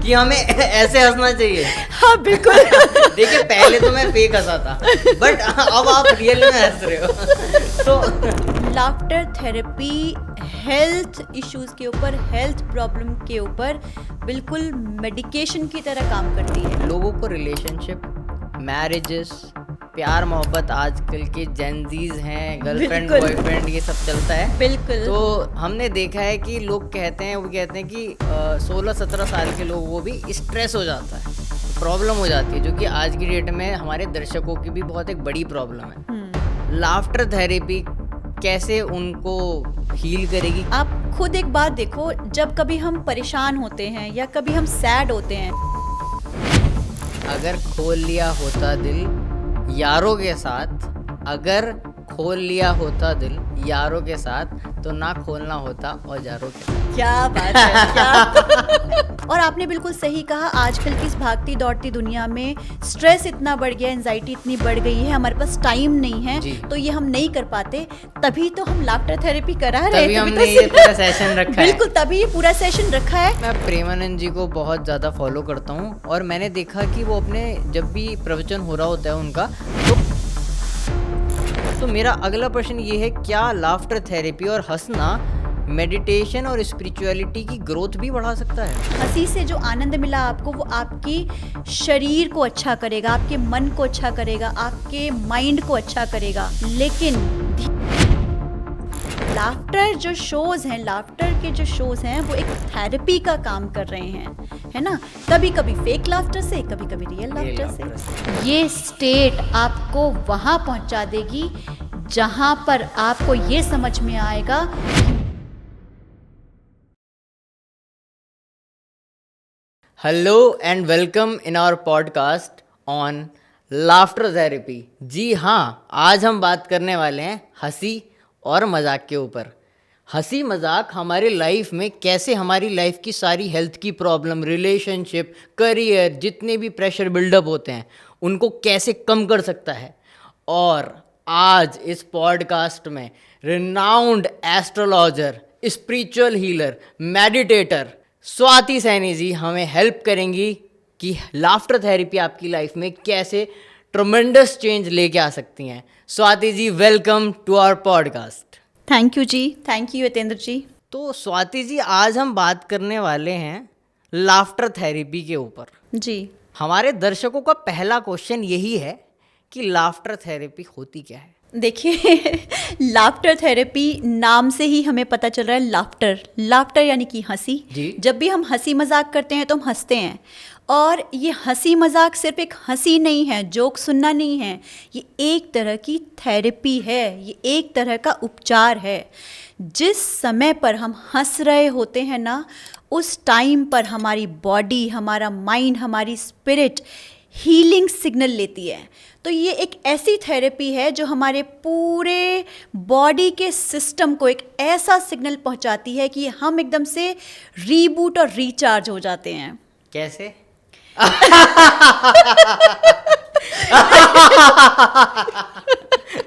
कि हमें ऐसे हंसना चाहिए। हाँ बिल्कुल। देखिए पहले तो मैं फेक हंसा था, बट अब आप रियल में हंस रहे हो। तो लाफ्टर थेरेपी हेल्थ इश्यूज के ऊपर, हेल्थ प्रॉब्लम के ऊपर बिल्कुल मेडिकेशन की तरह काम करती है। लोगों को रिलेशनशिप, मैरिजेस, प्यार मोहब्बत, आजकल के जेनजीज हैं, गर्लफ्रेंड बिल्कुल। बॉयफ्रेंड, ये सब चलता है। बिल्कुल। तो हमने देखा है कि लोग कहते हैं कि 16-17 साल के लोग वो भी स्ट्रेस हो जाता है, प्रॉब्लम हो जाती है, जो कि आज की डेट में हमारे दर्शकों की भी बहुत एक बड़ी प्रॉब्लम है। लाफ्टर थेरेपी कैसे उनको हील करेगी? आप खुद एक बात देखो, जब कभी हम परेशान होते हैं या कभी हम सैड होते हैं, अगर खोल लिया होता दिल यारों के साथ, अगर खोल लिया होता दिल यारों के साथ, तो ना खोलना होता औजारों के साथ। क्या बात है, क्या। और आपने बिल्कुल सही कहा, आजकल की इस भागती दौड़ती दुनिया में स्ट्रेस इतना बढ़ गया, एंजाइटी इतनी बढ़ गई है, हमारे पास टाइम नहीं है, तो ये हम नहीं कर पाते। तभी तो हम लाफ्टर थेरेपी करा रहे हैं, तभी हमने ये पूरा सेशन रखा है। बिल्कुल, तभी ये पूरा सेशन रखा है। मैं प्रेमानंद जी को बहुत ज़्यादा फॉलो करता हूँ, और मैंने देखा कि वो अपने जब भी प्रवचन हो रहा होता है उनका, तो मेरा अगला प्रश्न ये है, क्या लाफ्टर थेरेपी और हंसना मेडिटेशन और स्पिरिचुअलिटी की ग्रोथ भी बढ़ा सकता है? हंसी से जो आनंद मिला आपको, वो आपकी शरीर को अच्छा करेगा, आपके मन को अच्छा करेगा, आपके माइंड को अच्छा करेगा। लेकिन लाफ्टर जो शोज हैं, लाफ्टर के जो शोज हैं, वो एक थेरेपी का काम कर रहे हैं, है ना। कभी कभी फेक लाफ्टर से, कभी कभी रियल लाफ्टर से। ये स्टेट आपको वहां पहुंचा देगी जहां पर आपको ये समझ में आएगा। Hello and welcome in our podcast on laughter therapy. जी हाँ, आज हम बात करने वाले हैं हंसी और मजाक के ऊपर। हंसी मजाक हमारी लाइफ में कैसे हमारी लाइफ की सारी हेल्थ की प्रॉब्लम, रिलेशनशिप, करियर, जितने भी प्रेशर बिल्डअप होते हैं, उनको कैसे कम कर सकता है। और आज इस पॉडकास्ट में renowned astrologer, spiritual healer, meditator Swati Saini ji हमें हेल्प करेंगी कि लाफ्टर थेरेपी आपकी लाइफ में कैसे ट्रमेंडस चेंज लेके आ सकती हैं। Swati ji, welcome to our podcast. Thank you ji, thank you Yatendra ji. तो स्वाति जी, आज हम बात करने वाले हैं लाफ्टर थेरेपी के ऊपर। जी, हमारे दर्शकों का पहला क्वेश्चन यही है कि लाफ्टर थेरेपी होती क्या है? देखिए, लाफ्टर थेरेपी नाम से ही हमें पता चल रहा है, लाफ्टर, लाफ्टर यानी कि हंसी। जब भी हम हंसी मजाक करते हैं तो हम हंसते हैं, और ये हंसी मजाक सिर्फ एक हंसी नहीं है, जोक सुनना नहीं है, ये एक तरह की थेरेपी है, ये एक तरह का उपचार है। जिस समय पर हम हंस रहे होते हैं ना, उस टाइम पर हमारी बॉडी, हमारा माइंड, हमारी स्पिरिट हीलिंग सिग्नल लेती है। तो ये एक ऐसी थेरेपी है जो हमारे पूरे बॉडी के सिस्टम को एक ऐसा सिग्नल पहुंचाती है कि हम एकदम से रीबूट और रिचार्ज हो जाते हैं। कैसे?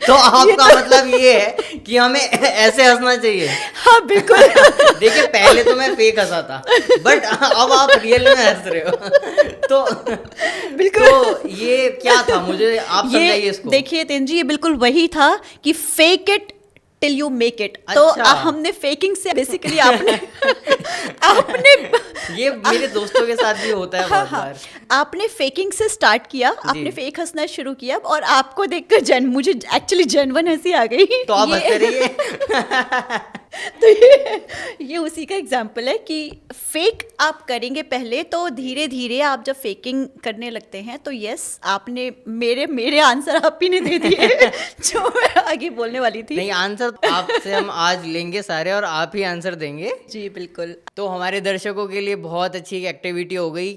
तो आपका मतलब ये है कि हमें ऐसे हंसना चाहिए? हाँ बिल्कुल। देखिए पहले तो मैं फेक हंसा था, बट अब आप रियल में हंस रहे हो। तो बिल्कुल। तो ये क्या था, मुझे आप समझाइए इसको। देखिए तेंजी, ये बिल्कुल वही था कि fake it till you make it. तो हमने फेकिंग से बेसिकली आपने ये मेरे दोस्तों के साथ भी होता है बहुत बार। आपने फेकिंग से स्टार्ट किया, आपने फेक हंसना शुरू किया, और आपको देखकर मुझे एक्चुअली जेन्युइन हंसी आ गई। तो आप हंस रही तो ये उसी का एग्जाम्पल है कि फेक आप करेंगे पहले, तो धीरे धीरे आप जब फेकिंग करने लगते हैं तो यस, आपने मेरे आंसर आप ही ने दे दिए जो मैं आगे बोलने वाली थी। नहीं, आंसर आपसे हम आज लेंगे सारे, और आप ही आंसर देंगे। जी बिल्कुल। तो हमारे दर्शकों के लिए बहुत अच्छी एक्टिविटी हो गई,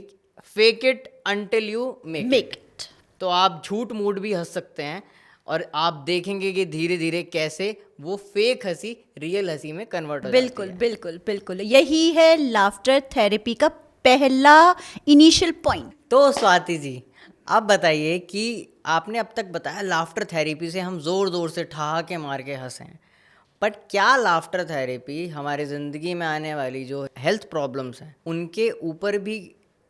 fake it until you make it. तो आप झूठ मूठ भी हंस सकते हैं, और आप देखेंगे कि धीरे धीरे कैसे वो फेक हंसी रियल हंसी में कन्वर्ट हो जाती है। बिल्कुल बिल्कुल बिल्कुल, यही है लाफ्टर थेरेपी का पहला इनिशियल पॉइंट। तो स्वाति जी, आप बताइए कि आपने अब तक बताया लाफ्टर थेरेपी से हम ज़ोर ज़ोर से ठहाके मार के हंसें, बट क्या लाफ्टर थेरेपी हमारी ज़िंदगी में आने वाली जो हेल्थ प्रॉब्लम्स हैं उनके ऊपर भी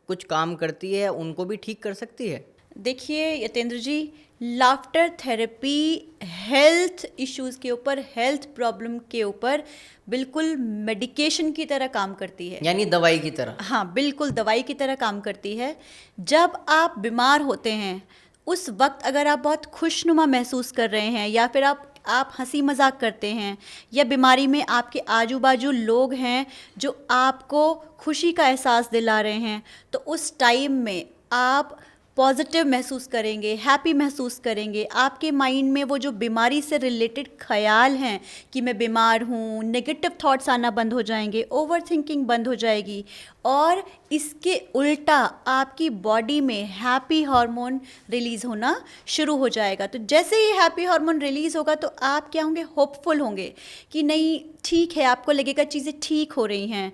कुछ काम करती है, उनको भी ठीक कर सकती है? देखिए यतेंद्र जी, लाफ्टर थेरेपी हेल्थ इश्यूज़ के ऊपर, हेल्थ प्रॉब्लम के ऊपर बिल्कुल मेडिकेशन की तरह काम करती है। यानी दवाई की तरह? हाँ, बिल्कुल दवाई की तरह काम करती है। जब आप बीमार होते हैं उस वक्त अगर आप बहुत खुशनुमा महसूस कर रहे हैं, या फिर आप हंसी मजाक करते हैं, या बीमारी में आपके आजू बाजू लोग हैं जो आपको खुशी का एहसास दिला रहे हैं, तो उस टाइम में आप पॉजिटिव महसूस करेंगे, हैप्पी महसूस करेंगे। आपके माइंड में वो जो बीमारी से रिलेटेड ख्याल हैं कि मैं बीमार हूँ, नेगेटिव थॉट्स आना बंद हो जाएंगे, ओवर थिंकिंग बंद हो जाएगी, और इसके उल्टा आपकी बॉडी में हैप्पी हार्मोन रिलीज़ होना शुरू हो जाएगा। तो जैसे ही हैप्पी हार्मोन रिलीज़ होगा तो आप क्या होंगे, होपफुल होंगे कि नहीं ठीक है, आपको लगेगा चीज़ें ठीक हो रही हैं,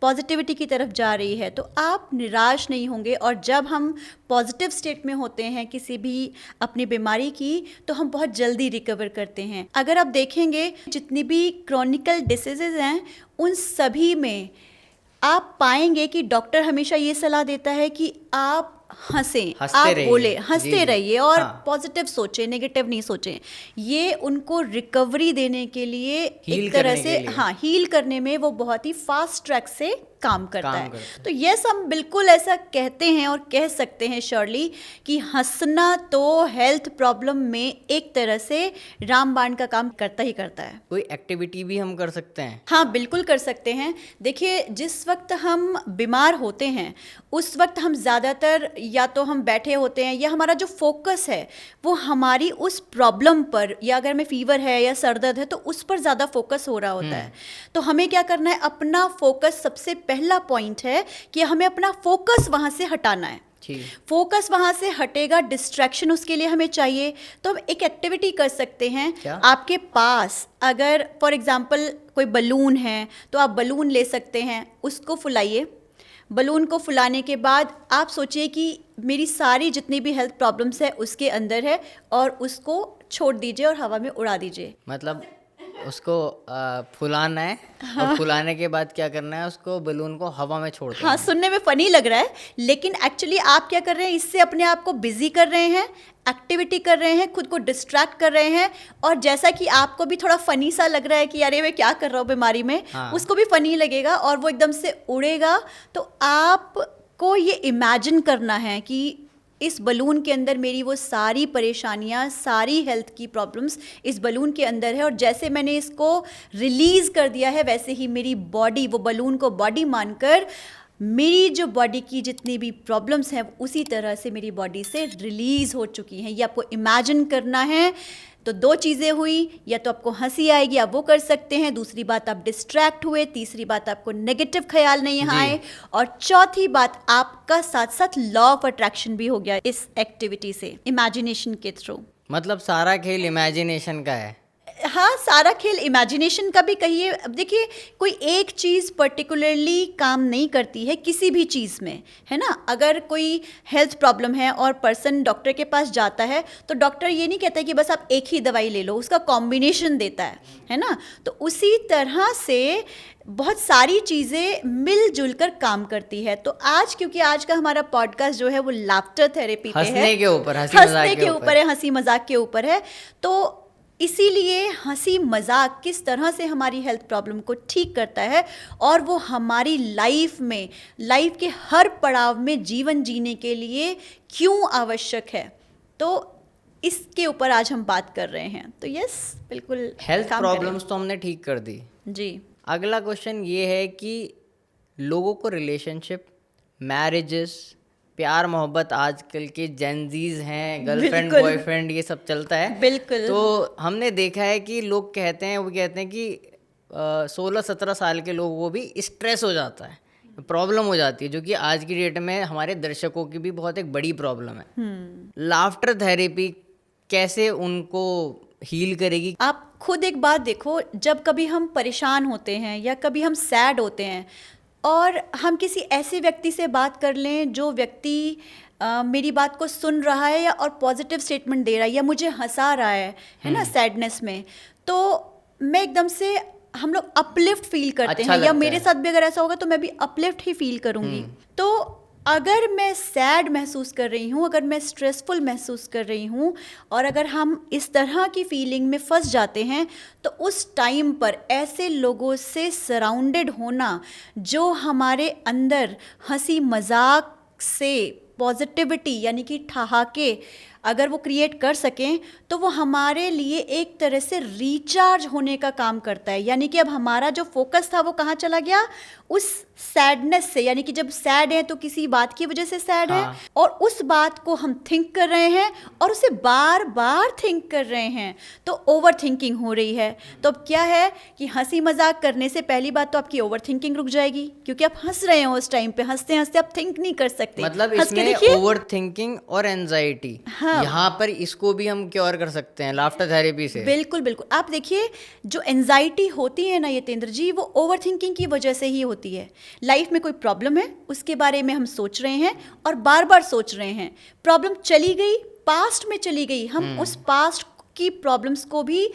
पॉजिटिविटी की तरफ जा रही है, तो आप निराश नहीं होंगे। और जब हम पॉजिटिव स्टेट में होते हैं किसी भी अपनी बीमारी की, तो हम बहुत जल्दी रिकवर करते हैं। अगर आप देखेंगे जितनी भी क्रॉनिकल डिसीजेज हैं उन सभी में आप पाएंगे कि डॉक्टर हमेशा ये सलाह देता है कि आप हंसें, आप बोले, हंसते रहिए और पॉजिटिव सोचें, नेगेटिव नहीं सोचें। ये उनको रिकवरी देने के लिए एक तरह से, हाँ, हील करने में वो बहुत ही फास्ट ट्रैक से काम करता है। तो यस, हम बिल्कुल ऐसा कहते हैं और कह सकते हैं श्योरली कि हंसना तो हेल्थ प्रॉब्लम में एक तरह से रामबाण का काम करता ही करता है। कोई एक्टिविटी भी हम कर सकते हैं? हाँ, बिल्कुल कर सकते हैं। देखिए, जिस वक्त हम बीमार होते हैं उस वक्त हम ज़्यादातर या तो हम बैठे होते हैं, या हमारा जो फोकस है वो हमारी उस प्रॉब्लम पर, या अगर हमें फीवर है या सर दर्द है तो उस पर ज़्यादा फोकस हो रहा होता है। तो हमें क्या करना है, अपना फोकस, सबसे पहला पॉइंट है कि हमें अपना फोकस वहाँ से हटाना है। फोकस वहाँ से हटेगा, डिस्ट्रैक्शन उसके लिए हमें चाहिए, तो हम एक एक्टिविटी कर सकते हैं। आपके पास अगर फॉर एग्जांपल कोई बलून है तो आप बलून ले सकते हैं, उसको फुलाइए। बलून को फुलाने के बाद आप सोचिए कि मेरी सारी जितनी भी हेल्थ प्रॉब्लम्स है उसके अंदर है, और उसको छोड़ दीजिए और हवा में उड़ा दीजिए। मतलब उसको फुलाना है, हाँ। और फुलाने के बाद क्या करना है, उसको बलून को हवा में छोड़ देना। हाँ, सुनने में फनी लग रहा है, लेकिन एक्चुअली आप क्या कर रहे हैं, इससे अपने आप को बिजी कर रहे हैं, एक्टिविटी कर रहे हैं, खुद को डिस्ट्रैक्ट कर रहे हैं। और जैसा कि आपको भी थोड़ा फनी सा लग रहा है कि अरे मैं क्या कर रहा हूँ बीमारी में, हाँ। उसको भी फनी लगेगा और वो एकदम से उड़ेगा। तो आपको ये इमेजिन करना है कि इस बलून के अंदर मेरी वो सारी परेशानियाँ, सारी हेल्थ की प्रॉब्लम्स इस बलून के अंदर है, और जैसे मैंने इसको रिलीज़ कर दिया है वैसे ही मेरी बॉडी, वो बलून को बॉडी मानकर मेरी जो बॉडी की जितनी भी प्रॉब्लम्स हैं उसी तरह से मेरी बॉडी से रिलीज़ हो चुकी हैं। ये आपको इमेजिन करना है। तो दो चीज़ें हुई, या तो आपको हंसी आएगी, आप वो कर सकते हैं, दूसरी बात आप डिस्ट्रैक्ट हुए, तीसरी बात आपको नेगेटिव ख्याल नहीं आए, और चौथी बात आपका साथ साथ लॉ ऑफ अट्रैक्शन भी हो गया इस एक्टिविटी से, इमेजिनेशन के थ्रू। मतलब सारा खेल इमेजिनेशन का है? हाँ, सारा खेल इमेजिनेशन का भी कहिए। अब देखिए, कोई एक चीज़ पर्टिकुलरली काम नहीं करती है किसी भी चीज़ में, है ना। अगर कोई हेल्थ प्रॉब्लम है और पर्सन डॉक्टर के पास जाता है तो डॉक्टर ये नहीं कहता कि बस आप एक ही दवाई ले लो, उसका कॉम्बिनेशन देता है ना। तो उसी तरह से बहुत सारी चीज़ें मिलजुल कर काम करती है। तो आज, क्योंकि आज का हमारा पॉडकास्ट जो है वो लाफ्टर थेरेपी पे है, हंसने के ऊपर, हंसने के ऊपर है, हंसी मजाक के ऊपर है। तो इसीलिए हंसी मजाक किस तरह से हमारी हेल्थ प्रॉब्लम को ठीक करता है, और वो हमारी लाइफ में, लाइफ के हर पड़ाव में जीवन जीने के लिए क्यों आवश्यक है, तो इसके ऊपर आज हम बात कर रहे हैं। तो यस, बिल्कुल हेल्थ प्रॉब्लम्स तो हमने ठीक कर दी जी। अगला क्वेश्चन ये है कि लोगों को रिलेशनशिप, मैरिजेस, प्यार मोहब्बत, आजकल के जेनजीज हैं, गर्लफ्रेंड बॉयफ्रेंड, ये सब चलता है। बिल्कुल। तो हमने देखा है कि लोग कहते हैं कि 16-17 साल के लोगों को भी स्ट्रेस हो जाता है, प्रॉब्लम हो जाती है, जो कि आज की डेट में हमारे दर्शकों की भी बहुत एक बड़ी प्रॉब्लम है। लाफ्टर थेरेपी कैसे उनको हील करेगी? आप खुद एक बात देखो, जब कभी हम परेशान होते हैं या कभी हम सैड होते हैं और हम किसी ऐसे व्यक्ति से बात कर लें जो व्यक्ति मेरी बात को सुन रहा है, या और पॉजिटिव स्टेटमेंट दे रहा है, या मुझे हंसा रहा है ना, सैडनेस में, तो मैं एकदम से, हम लोग अपलिफ्ट फील करते हैं, या मेरे साथ भी अगर ऐसा होगा तो मैं भी अपलिफ्ट ही फील करूँगी। तो अगर मैं सैड महसूस कर रही हूँ, अगर मैं स्ट्रेसफुल महसूस कर रही हूँ और अगर हम इस तरह की फीलिंग में फंस जाते हैं, तो उस टाइम पर ऐसे लोगों से सराउंडेड होना जो हमारे अंदर हंसी मजाक से पॉजिटिविटी यानी कि ठहाके अगर वो क्रिएट कर सकें, तो वो हमारे लिए एक तरह से रिचार्ज होने का काम करता है। यानी कि अब हमारा जो फोकस था वो कहाँ चला गया, उस सैडनेस से, यानी कि जब सैड है तो किसी बात की वजह से सैड है और उस बात को हम थिंक कर रहे हैं और उसे बार बार थिंक कर रहे हैं, तो ओवर थिंकिंग हो रही है। तो अब क्या है कि हंसी मजाक करने से पहली बात तो आपकी ओवर थिंकिंग रुक जाएगी, क्योंकि आप हंस रहे हो उस टाइम पे, हंसते हंसते आप थिंक नहीं कर सकते। मतलब हंस के इसमें देखिए। ओवर थिंकिंग और एंजाइटी, यहाँ पर इसको भी हम क्योर कर सकते हैं लाफ्टर थेरेपी से। बिल्कुल बिल्कुल। आप देखिए, जो एंजाइटी होती है ना यतेंद्र जी, वो ओवर थिंकिंग की वजह से ही होती है। लाइफ में कोई प्रॉब्लम है, उसके बारे में हम सोच रहे हैं और बार बार सोच रहे हैं। प्रॉब्लम चली गई, पास्ट में चली गई, हम उस पास्ट की प्रॉब्लम्स को भी,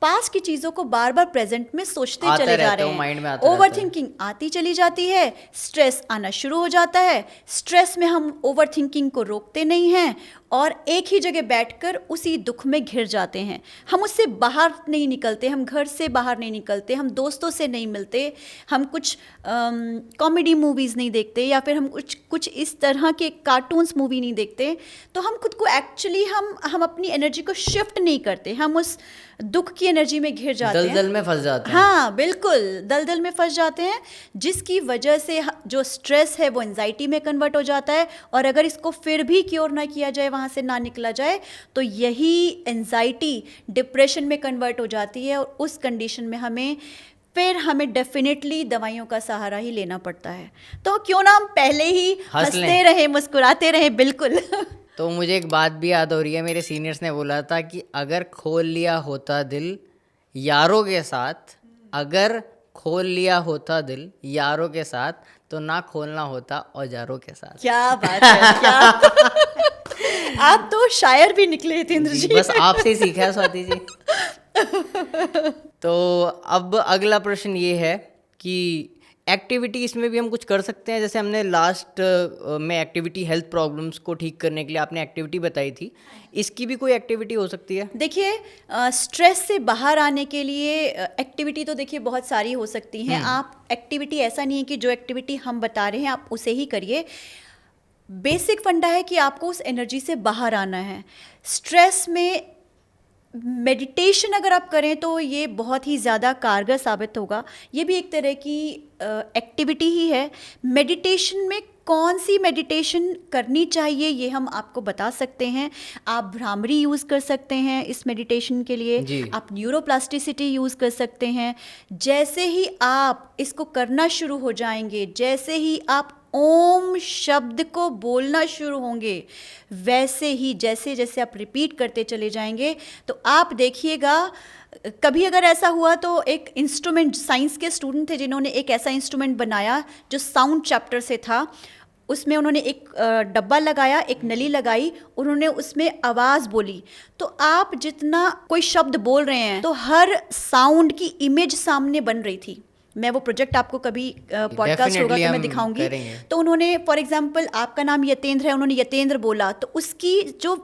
पास्ट की चीज़ों को बार बार प्रेजेंट में सोचते चले जा रहे हैं। ओवर थिंकिंग आती चली जाती है, स्ट्रेस आना शुरू हो जाता है। स्ट्रेस में हम ओवर थिंकिंग को रोकते नहीं हैं और एक ही जगह बैठकर उसी दुख में घिर जाते हैं। हम उससे बाहर नहीं निकलते, हम घर से बाहर नहीं निकलते, हम दोस्तों से नहीं मिलते, हम कुछ कॉमेडी मूवीज़ नहीं देखते या फिर हम कुछ इस तरह के कार्टून्स मूवी नहीं देखते। तो हम खुद को एक्चुअली हम अपनी एनर्जी को शिफ्ट नहीं करते, हम उस दुख की एनर्जी में घिर जाते हैं, दलदल में फंस जाते हैं। हाँ बिल्कुल, दलदल में फंस जाते हैं, जिसकी वजह से जो स्ट्रेस है वो एंजाइटी में कन्वर्ट हो जाता है। और अगर इसको फिर भी क्योर ना किया जाए, वहाँ से ना निकला जाए, तो यही एंजाइटी डिप्रेशन में कन्वर्ट हो जाती है और उस कंडीशन में हमें डेफिनेटली दवाइयों का सहारा ही लेना पड़ता है। तो क्यों ना हम पहले ही हंसते रहे, मुस्कुराते रहे। बिल्कुल। तो मुझे एक बात भी याद हो रही है, मेरे सीनियर्स ने बोला था कि अगर खोल लिया होता दिल यारों के साथ, अगर खोल लिया होता दिल यारों के साथ, तो ना खोलना होता औजारों के साथ। क्या बात है, क्या आप तो शायर भी निकले यतेंद्र जी। बस आपसे ही सीखा है स्वाति जी। तो अब अगला प्रश्न ये है कि एक्टिविटी इसमें भी हम कुछ कर सकते हैं। जैसे हमने लास्ट में एक्टिविटी हेल्थ प्रॉब्लम्स को ठीक करने के लिए आपने एक्टिविटी बताई थी, इसकी भी कोई एक्टिविटी हो सकती है? देखिए, स्ट्रेस से बाहर आने के लिए एक्टिविटी तो देखिए बहुत सारी हो सकती हैं। आप एक्टिविटी, ऐसा नहीं है कि जो एक्टिविटी हम बता रहे हैं आप उसे ही करिए। बेसिक फंडा है कि आपको उस एनर्जी से बाहर आना है। स्ट्रेस में मेडिटेशन अगर आप करें तो ये बहुत ही ज़्यादा कारगर साबित होगा। ये भी एक तरह की एक्टिविटी ही है। मेडिटेशन में कौन सी मेडिटेशन करनी चाहिए ये हम आपको बता सकते हैं। आप भ्रामरी यूज़ कर सकते हैं इस मेडिटेशन के लिए, आप न्यूरोप्लास्टिसिटी यूज़ कर सकते हैं। जैसे ही आप इसको करना शुरू हो जाएंगे, जैसे ही आप ओम शब्द को बोलना शुरू होंगे, वैसे ही जैसे जैसे आप रिपीट करते चले जाएंगे, तो आप देखिएगा, कभी अगर ऐसा हुआ तो एक इंस्ट्रूमेंट, साइंस के स्टूडेंट थे जिन्होंने एक ऐसा इंस्ट्रूमेंट बनाया जो साउंड चैप्टर से था। उसमें उन्होंने एक डब्बा लगाया, एक नली लगाई, उन्होंने उसमें आवाज़ बोली। तो आप जितना कोई शब्द बोल रहे हैं तो हर साउंड की इमेज सामने बन रही थी। मैं वो प्रोजेक्ट आपको कभी पॉडकास्ट होगा तो मैं दिखाऊंगी। तो उन्होंने, फॉर एग्जांपल, आपका नाम यतेंद्र है, उन्होंने यतेंद्र बोला तो उसकी जो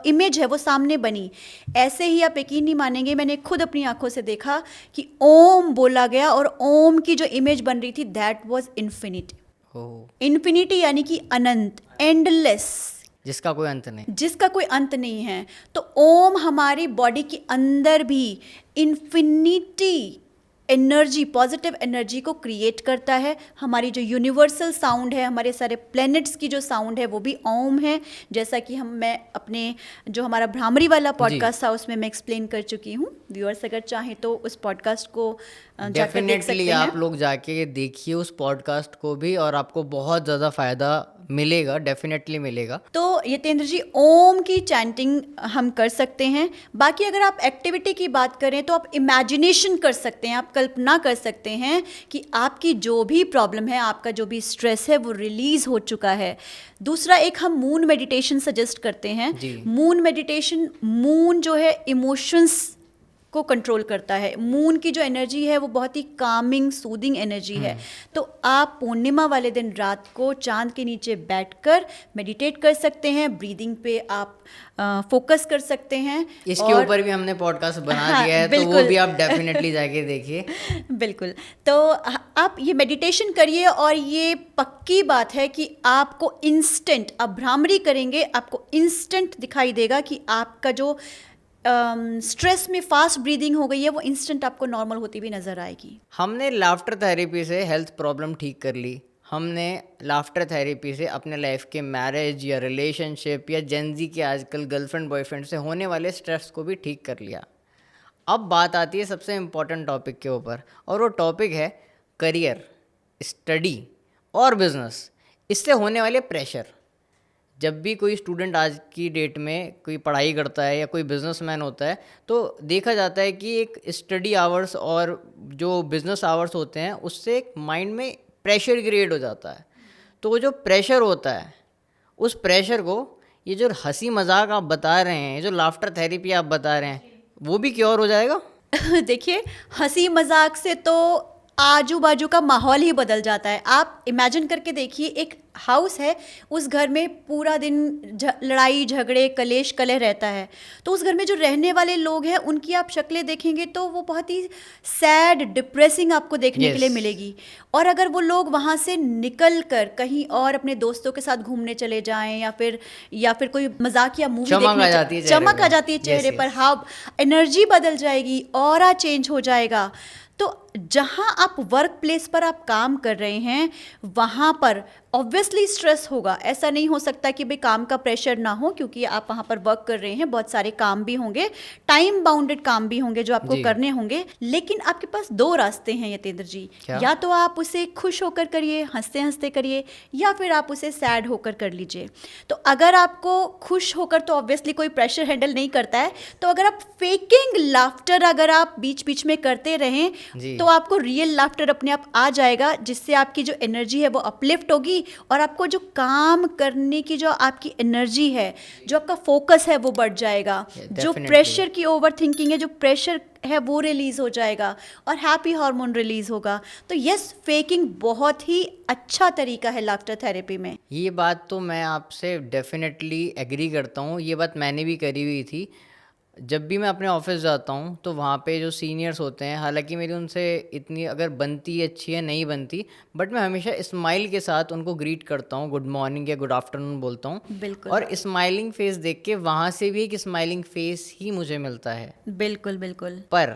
इमेज है वो सामने बनी। ऐसे ही आप यकीन नहीं मानेंगे, मैंने खुद अपनी आंखों से देखा कि ओम बोला गया और ओम की जो इमेज बन रही थी दैट वाज इन्फिनिटी। इन्फिनिटी यानी कि अनंत, एंडलेस, जिसका कोई अंत नहीं, जिसका कोई अंत नहीं है। तो ओम हमारी बॉडी के अंदर भी इन्फिनिटी एनर्जी, पॉजिटिव एनर्जी को क्रिएट करता है। हमारी जो यूनिवर्सल साउंड है, हमारे सारे प्लैनेट्स की जो साउंड है वो भी ओम है। जैसा कि मैं अपने जो हमारा भ्रामरी वाला पॉडकास्ट था उसमें मैं एक्सप्लेन कर चुकी हूँ। व्यूअर्स अगर चाहें तो उस पॉडकास्ट को जाकर देख सकते हैं। आप लोग जाके देखिए उस पॉडकास्ट को भी और आपको बहुत ज़्यादा फ़ायदा मिलेगा, डेफिनेटली मिलेगा। तो यतेंद्र जी, ओम की चैंटिंग हम कर सकते हैं। बाकी अगर आप एक्टिविटी की बात करें तो आप इमेजिनेशन कर सकते हैं, आप कल्पना कर सकते हैं कि आपकी जो भी प्रॉब्लम है, आपका जो भी स्ट्रेस है वो रिलीज हो चुका है। दूसरा, एक हम मून मेडिटेशन सजेस्ट करते हैं। मून मेडिटेशन, मून जो है इमोशंस को कंट्रोल करता है। मून की जो एनर्जी है वो बहुत ही कामिंग सूदिंग एनर्जी है। तो आप पूर्णिमा वाले दिन रात को चांद के नीचे बैठकर मेडिटेट कर सकते हैं, ब्रीदिंग पे आप फोकस कर सकते हैं। इसके ऊपर भी हमने पॉडकास्ट बना दिया है, तो वो भी आप डेफिनेटली जाके देखिए। बिल्कुल। तो आप ये मेडिटेशन करिए और ये पक्की बात है कि आपको इंस्टेंट, आप भ्रामरी करेंगे, आपको इंस्टेंट दिखाई देगा कि आपका जो स्ट्रेस में फास्ट ब्रीदिंग हो गई है वो इंस्टेंट आपको नॉर्मल होती भी नजर आएगी। हमने लाफ्टर थेरेपी से हेल्थ प्रॉब्लम ठीक कर ली, हमने लाफ्टर थेरेपी से अपने लाइफ के मैरिज या रिलेशनशिप या जेनजी के आजकल गर्लफ्रेंड बॉयफ्रेंड से होने वाले स्ट्रेस को भी ठीक कर लिया। अब बात आती है सबसे इम्पॉर्टेंट टॉपिक के ऊपर, और वो टॉपिक है करियर, स्टडी और बिजनेस, इससे होने वाले प्रेशर। जब भी कोई स्टूडेंट आज की डेट में कोई पढ़ाई करता है या कोई बिजनेसमैन होता है, तो देखा जाता है कि एक स्टडी आवर्स और जो बिजनेस आवर्स होते हैं उससे एक माइंड में प्रेशर क्रिएट हो जाता है। तो वो जो प्रेशर होता है, उस प्रेशर को ये जो हंसी मजाक आप बता रहे हैं, ये जो लाफ्टर थेरेपी आप बता रहे हैं, वो भी क्योर हो जाएगा। देखिए, हंसी मजाक से तो आजू बाजू का माहौल ही बदल जाता है। आप इमेजिन करके देखिए, एक हाउस है, उस घर में पूरा दिन लड़ाई झगड़े कलेश कलह रहता है, तो उस घर में जो रहने वाले लोग हैं उनकी आप शक्लें देखेंगे तो वो बहुत ही सैड डिप्रेसिंग आपको देखने के लिए मिलेगी। और अगर वो लोग वहाँ से निकल कर कहीं और अपने दोस्तों के साथ घूमने चले जाएं या फिर कोई मजाकिया मूवी देखने, चमक आ जाती है चेहरे पर, हाँ, एनर्जी बदल जाएगी, ऑरा चेंज हो जाएगा। तो जहाँ आप वर्क प्लेस पर आप काम कर रहे हैं वहाँ पर ऑब्वियसली स्ट्रेस होगा। ऐसा नहीं हो सकता कि भाई काम का प्रेशर ना हो, क्योंकि आप वहाँ पर वर्क कर रहे हैं, बहुत सारे काम भी होंगे, टाइम बाउंडेड काम भी होंगे जो आपको करने होंगे। लेकिन आपके पास दो रास्ते हैं यतेंद्र जी, या तो आप उसे खुश होकर करिए, हंसते हंसते करिए, या फिर आप उसे सैड होकर कर लीजिए। तो अगर आपको खुश होकर, तो ऑब्वियसली कोई प्रेशर हैंडल नहीं करता है, तो अगर आप फेकिंग लाफ्टर अगर आप बीच बीच में करते रहें तो आपको रियल लाफ्टर अपने आप आ जाएगा, जिससे आपकी जो एनर्जी है वो अपलिफ्ट होगी और आपको जो काम करने की जो आपकी एनर्जी है, जो आपका फोकस है वो बढ़ जाएगा। जो प्रेशर की ओवर थिंकिंग है, जो प्रेशर है वो रिलीज हो जाएगा और हैप्पी हार्मोन रिलीज होगा। तो यस, फेकिंग बहुत ही अच्छा तरीका है लाफ्टर थेरेपी में। ये बात तो मैं आपसे डेफिनेटली एग्री करता हूँ, ये बात मैंने भी करी हुई थी। जब भी मैं अपने ऑफिस जाता हूँ तो वहाँ पे जो सीनियर्स होते हैं, हालांकि मेरी उनसे इतनी अगर बनती अच्छी है नहीं बनती, बट मैं हमेशा स्माइल के साथ उनको ग्रीट करता हूँ, गुड मॉर्निंग या गुड आफ्टरनून बोलता हूँ। बिल्कुल। और स्माइलिंग फेस देख के वहाँ से भी एक स्माइलिंग फेस ही मुझे मिलता है। बिल्कुल बिल्कुल। पर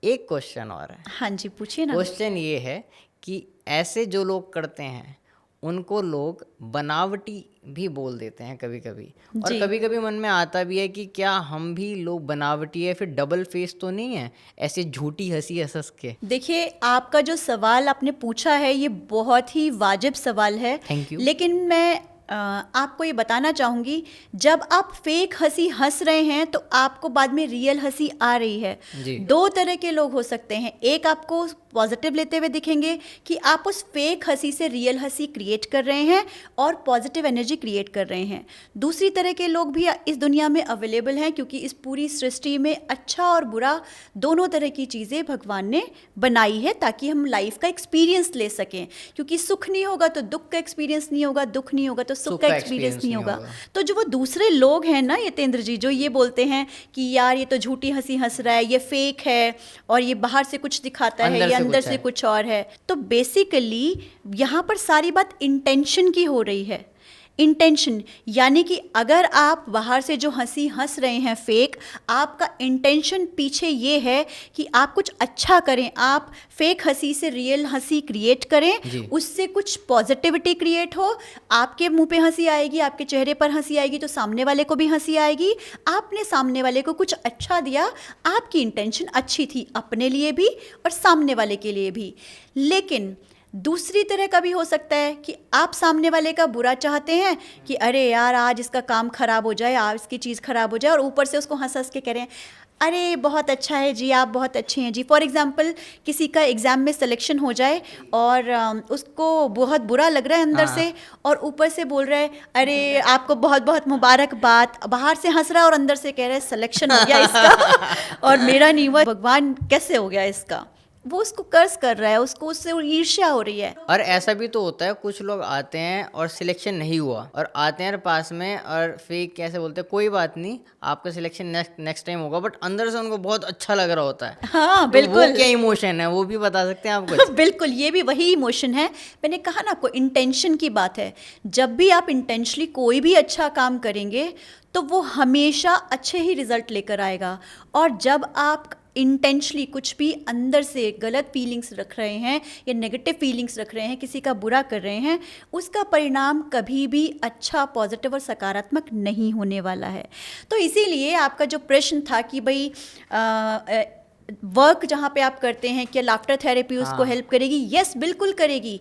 एक क्वेश्चन और है। हाँ जी, पूछिए ना। क्वेश्चन ये है कि ऐसे जो लोग करते हैं उनको लोग बनावटी भी बोल देते हैं कभी कभी, और कभी कभी मन में आता भी है कि क्या हम भी लोग बनावटी है, फिर डबल फेस तो नहीं है ऐसे झूठी हंसी हंस के। देखिए, आपका जो सवाल आपने पूछा है ये बहुत ही वाजिब सवाल है। Thank you. लेकिन मैं आपको ये बताना चाहूँगी, जब आप फेक हंसी हंस रहे हैं तो आपको बाद में रियल हंसी आ रही है। दो तरह के लोग हो सकते हैं, एक आपको पॉजिटिव लेते हुए दिखेंगे कि आप उस फेक हंसी से रियल हंसी क्रिएट कर रहे हैं और पॉजिटिव एनर्जी क्रिएट कर रहे हैं। दूसरी तरह के लोग भी इस दुनिया में अवेलेबल हैं, क्योंकि इस पूरी सृष्टि में अच्छा और बुरा दोनों तरह की चीज़ें भगवान ने बनाई है ताकि हम लाइफ का एक्सपीरियंस ले सकें। क्योंकि सुख नहीं होगा तो दुख का एक्सपीरियंस नहीं होगा, दुख नहीं होगा तो सुख का एक्सपीरियंस नहीं होगा। तो जो वो दूसरे लोग हैं ना यतेंद्र जी, जो ये बोलते हैं कि यार ये तो झूठी हंसी हंस रहा है, ये फेक है और ये बाहर से कुछ दिखाता है या अंदर से कुछ और है, तो बेसिकली यहाँ पर सारी बात इंटेंशन की हो रही है। इंटेंशन यानी कि अगर आप बाहर से जो हंसी हंस रहे हैं फेक, आपका इंटेंशन पीछे ये है कि आप कुछ अच्छा करें, आप फेक हंसी से रियल हंसी क्रिएट करें, उससे कुछ पॉजिटिविटी क्रिएट हो, आपके मुंह पे हंसी आएगी, आपके चेहरे पर हंसी आएगी तो सामने वाले को भी हंसी आएगी। आपने सामने वाले को कुछ अच्छा दिया, आपकी इंटेंशन अच्छी थी अपने लिए भी और सामने वाले के लिए भी। लेकिन दूसरी तरह का भी हो सकता है कि आप सामने वाले का बुरा चाहते हैं कि अरे यार आज इसका काम खराब हो जाए, आज इसकी चीज़ खराब हो जाए, और ऊपर से उसको हंस हंस के कह रहे हैं अरे बहुत अच्छा है जी, आप बहुत अच्छे हैं जी। फॉर एग्जाम्पल किसी का एग्ज़ाम में सिलेक्शन हो जाए और उसको बहुत बुरा लग रहा है अंदर हाँ। से, और ऊपर से बोल रहा है अरे आपको बहुत बहुत मुबारकबाद, बाहर से हंस रहा है और अंदर से कह रहा है सिलेक्शन हो गया इसका और मेरा नहीं हुआ, भगवान कैसे हो गया इसका। वो उसको कर्ज कर रहा है, उसको उससे ईर्ष्या हो रही है। और ऐसा भी तो होता है, कुछ लोग आते हैं और सिलेक्शन नहीं हुआ और आते हैं पास में और फिर कैसे बोलते हैं कोई बात नहीं आपका सिलेक्शन नेक्स्ट टाइम होगा, बट अंदर से उनको बहुत अच्छा लग रहा होता है। हाँ तो बिल्कुल। वो क्या इमोशन है वो भी बता सकते हैं आप कुछ? बिल्कुल, ये भी वही इमोशन है। मैंने कहा ना, आपको इंटेंशन की बात है। जब भी आप इंटेंशनली कोई भी अच्छा काम करेंगे तो वो हमेशा अच्छे ही रिजल्ट लेकर आएगा, और जब आप इंटेंशनली कुछ भी अंदर से गलत फीलिंग्स रख रहे हैं या नेगेटिव फीलिंग्स रख रहे हैं, किसी का बुरा कर रहे हैं, उसका परिणाम कभी भी अच्छा, पॉजिटिव और सकारात्मक नहीं होने वाला है। तो इसीलिए आपका जो प्रश्न था कि भाई वर्क जहाँ पे आप करते हैं, क्या लाफ्टर थेरेपी उसको हेल्प करेगी? यस, बिल्कुल करेगी।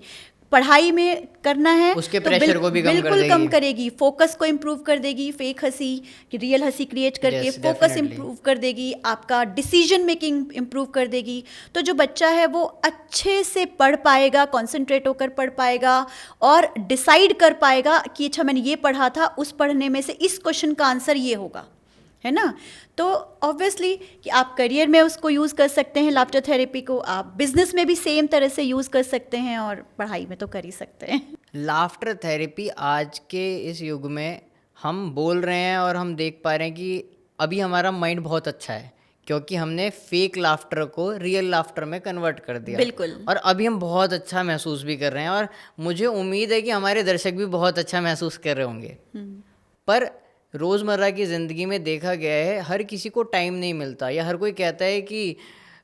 पढ़ाई में करना है उसके तो प्रेशर को भी कम कर बिल्कुल देगी। कम करेगी, फोकस को इम्प्रूव कर देगी, फेक हंसी कि रियल हंसी क्रिएट करके Yes, फोकस definitely. इम्प्रूव कर देगी, आपका डिसीजन मेकिंग इम्प्रूव कर देगी। तो जो बच्चा है वो अच्छे से पढ़ पाएगा, कॉन्सेंट्रेट होकर पढ़ पाएगा और डिसाइड कर पाएगा कि अच्छा मैंने ये पढ़ा था, उस पढ़ने में से इस क्वेश्चन का आंसर ये होगा, है ना। तो ऑब्वियसली कि आप करियर में उसको यूज़ कर सकते हैं लाफ्टर थेरेपी को, आप बिजनेस में भी सेम तरह से यूज़ कर सकते हैं, और पढ़ाई में तो कर ही सकते हैं। लाफ्टर थेरेपी आज के इस युग में हम बोल रहे हैं और हम देख पा रहे हैं कि अभी हमारा माइंड बहुत अच्छा है क्योंकि हमने फेक लाफ्टर को रियल लाफ्टर में कन्वर्ट कर दिया। बिल्कुल। और अभी हम बहुत अच्छा महसूस भी कर रहे हैं और मुझे उम्मीद है कि हमारे दर्शक भी बहुत अच्छा महसूस कर रहे होंगे। पर रोज़मर्रा की ज़िंदगी में देखा गया है हर किसी को टाइम नहीं मिलता, या हर कोई कहता है कि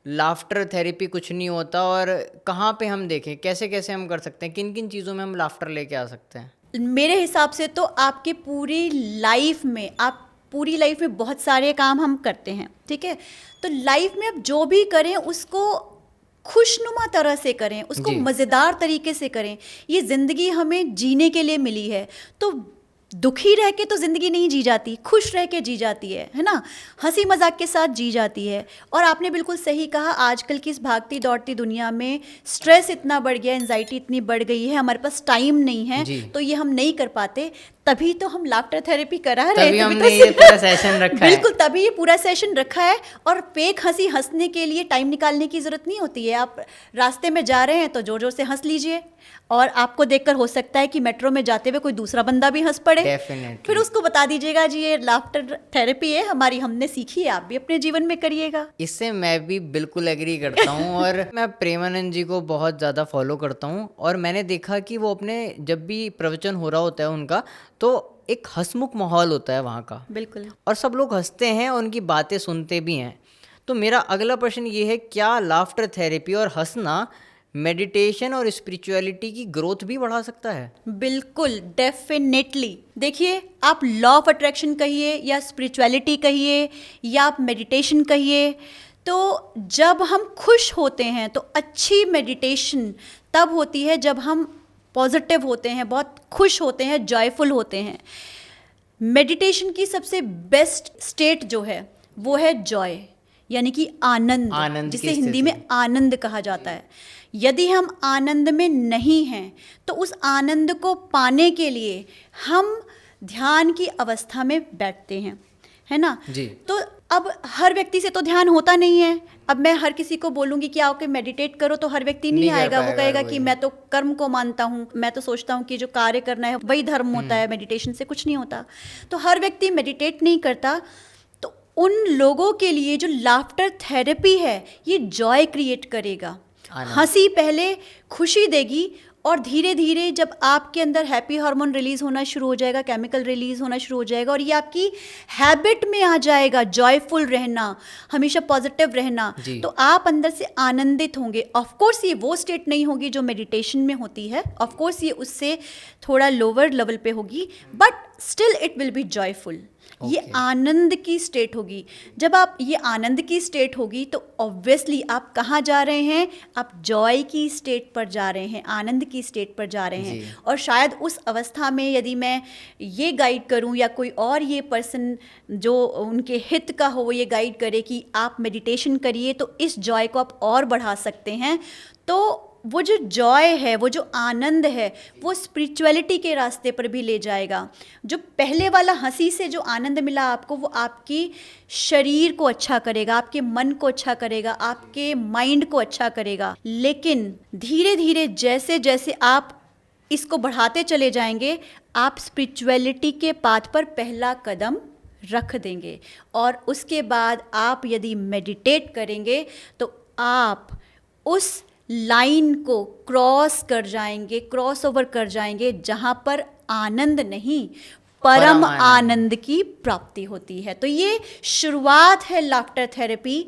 लाफ्टर थेरेपी कुछ नहीं होता, और कहाँ पे हम देखें, कैसे कैसे हम कर सकते हैं, किन किन चीज़ों में हम लाफ्टर लेके आ सकते हैं? मेरे हिसाब से तो आपके पूरी लाइफ में, आप पूरी लाइफ में बहुत सारे काम हम करते हैं, ठीक है। तो लाइफ में आप जो भी करें उसको खुशनुमा तरह से करें, उसको जी। मज़ेदार तरीके से करें। ये ज़िंदगी हमें जीने के लिए मिली है, तो दुखी रह के तो ज़िंदगी नहीं जी जाती, खुश रह के जी जाती है ना, हंसी मजाक के साथ जी जाती है। और आपने बिल्कुल सही कहा, आजकल की इस भागती दौड़ती दुनिया में स्ट्रेस इतना बढ़ गया, एंजाइटी इतनी बढ़ गई है, हमारे पास टाइम नहीं है, तो ये हम नहीं कर पाते। तभी तो हम लाफ्टर थेरेपी करा रहे हैं, तभी हमने ये पूरा सेशन रखा है। बिल्कुल, तभी ये पूरा सेशन रखा है। और फेक हंसी हंसने के लिए टाइम निकालने की ज़रूरत नहीं होती है। आप रास्ते में जा रहे हैं तो जोर जोर से हंस लीजिए, और आपको देखकर हो सकता है कि मेट्रो में जाते हुए कोई दूसरा बंदा भी हंस पड़े। Definitely. फिर उसको बता दीजिएगा जी ये लाफ्टर थेरेपी है हमारी, हमने सीखी है, आप भी अपने जीवन में करिएगा। इससे मैं भी बिल्कुल एग्री करता हूँ और मैं प्रेमानंद जी को बहुत ज़्यादा फॉलो करता हूँ, और मैंने देखा कि वो अपने जब भी प्रवचन हो रहा होता है उनका, तो एक हंसमुख माहौल होता है वहाँ का, बिल्कुल, और सब लोग हंसते हैं, उनकी बातें सुनते भी हैं। तो मेरा अगला प्रश्न ये है, क्या लाफ्टर थेरेपी और हंसना मेडिटेशन और स्पिरिचुअलिटी की ग्रोथ भी बढ़ा सकता है? बिल्कुल, डेफिनेटली। देखिए, आप लॉ ऑफ अट्रैक्शन कहिए या स्पिरिचुअलिटी कहिए या आप मेडिटेशन कहिए, तो जब हम खुश होते हैं तो अच्छी मेडिटेशन तब होती है जब हम पॉजिटिव होते हैं, बहुत खुश होते हैं, जॉयफुल होते हैं। मेडिटेशन की सबसे बेस्ट स्टेट जो है वो है जॉय, यानी कि आनंद, जिसे हिंदी में आनंद कहा जाता है। यदि हम आनंद में नहीं हैं तो उस आनंद को पाने के लिए हम ध्यान की अवस्था में बैठते हैं, है ना जी। तो अब हर व्यक्ति से तो ध्यान होता नहीं है। अब मैं हर किसी को बोलूँगी कि आओ के मेडिटेट करो तो हर व्यक्ति नहीं आएगा, वो कहेगा कि मैं तो कर्म को मानता हूँ, मैं तो सोचता हूँ कि जो कार्य करना है वही धर्म होता है, मेडिटेशन से कुछ नहीं होता। तो हर व्यक्ति मेडिटेट नहीं करता। तो उन लोगों के लिए जो लाफ्टर थेरेपी है ये जॉय क्रिएट करेगा, हंसी पहले खुशी देगी, और धीरे धीरे जब आपके अंदर हैप्पी हार्मोन रिलीज होना शुरू हो जाएगा, केमिकल रिलीज होना शुरू हो जाएगा, और ये आपकी हैबिट में आ जाएगा, जॉयफुल रहना, हमेशा पॉजिटिव रहना, तो आप अंदर से आनंदित होंगे। ऑफ कोर्स ये वो स्टेट नहीं होगी जो मेडिटेशन में होती है, ऑफ कोर्स ये उससे थोड़ा लोअर लेवल पे होगी, but still it will be joyful. ये Okay. आनंद की स्टेट होगी। जब आप ये आनंद की स्टेट होगी तो ऑब्वियसली आप कहाँ जा रहे हैं, आप जॉय की स्टेट पर जा रहे हैं, आनंद की स्टेट पर जा रहे हैं। जी। और शायद उस अवस्था में यदि मैं ये गाइड करूं या कोई और ये पर्सन जो उनके हित का हो वो ये गाइड करे कि आप मेडिटेशन करिए तो इस जॉय को आप और बढ़ा सकते हैं, तो वो जो जॉय है, वो जो आनंद है, वो स्पिरिचुअलिटी के रास्ते पर भी ले जाएगा। जो पहले वाला हंसी से जो आनंद मिला आपको, वो आपकी शरीर को अच्छा करेगा, आपके मन को अच्छा करेगा, आपके माइंड को अच्छा करेगा। लेकिन धीरे धीरे जैसे जैसे आप इसको बढ़ाते चले जाएंगे, आप स्पिरिचुअलिटी के पाथ पर पहला कदम रख देंगे। और उसके बाद आप यदि मेडिटेट करेंगे तो आप उस लाइन को क्रॉस कर जाएंगे, क्रॉस ओवर कर जाएंगे, जहाँ पर आनंद नहीं परम आनंद की प्राप्ति होती है। तो ये शुरुआत है लाफ्टर थेरेपी,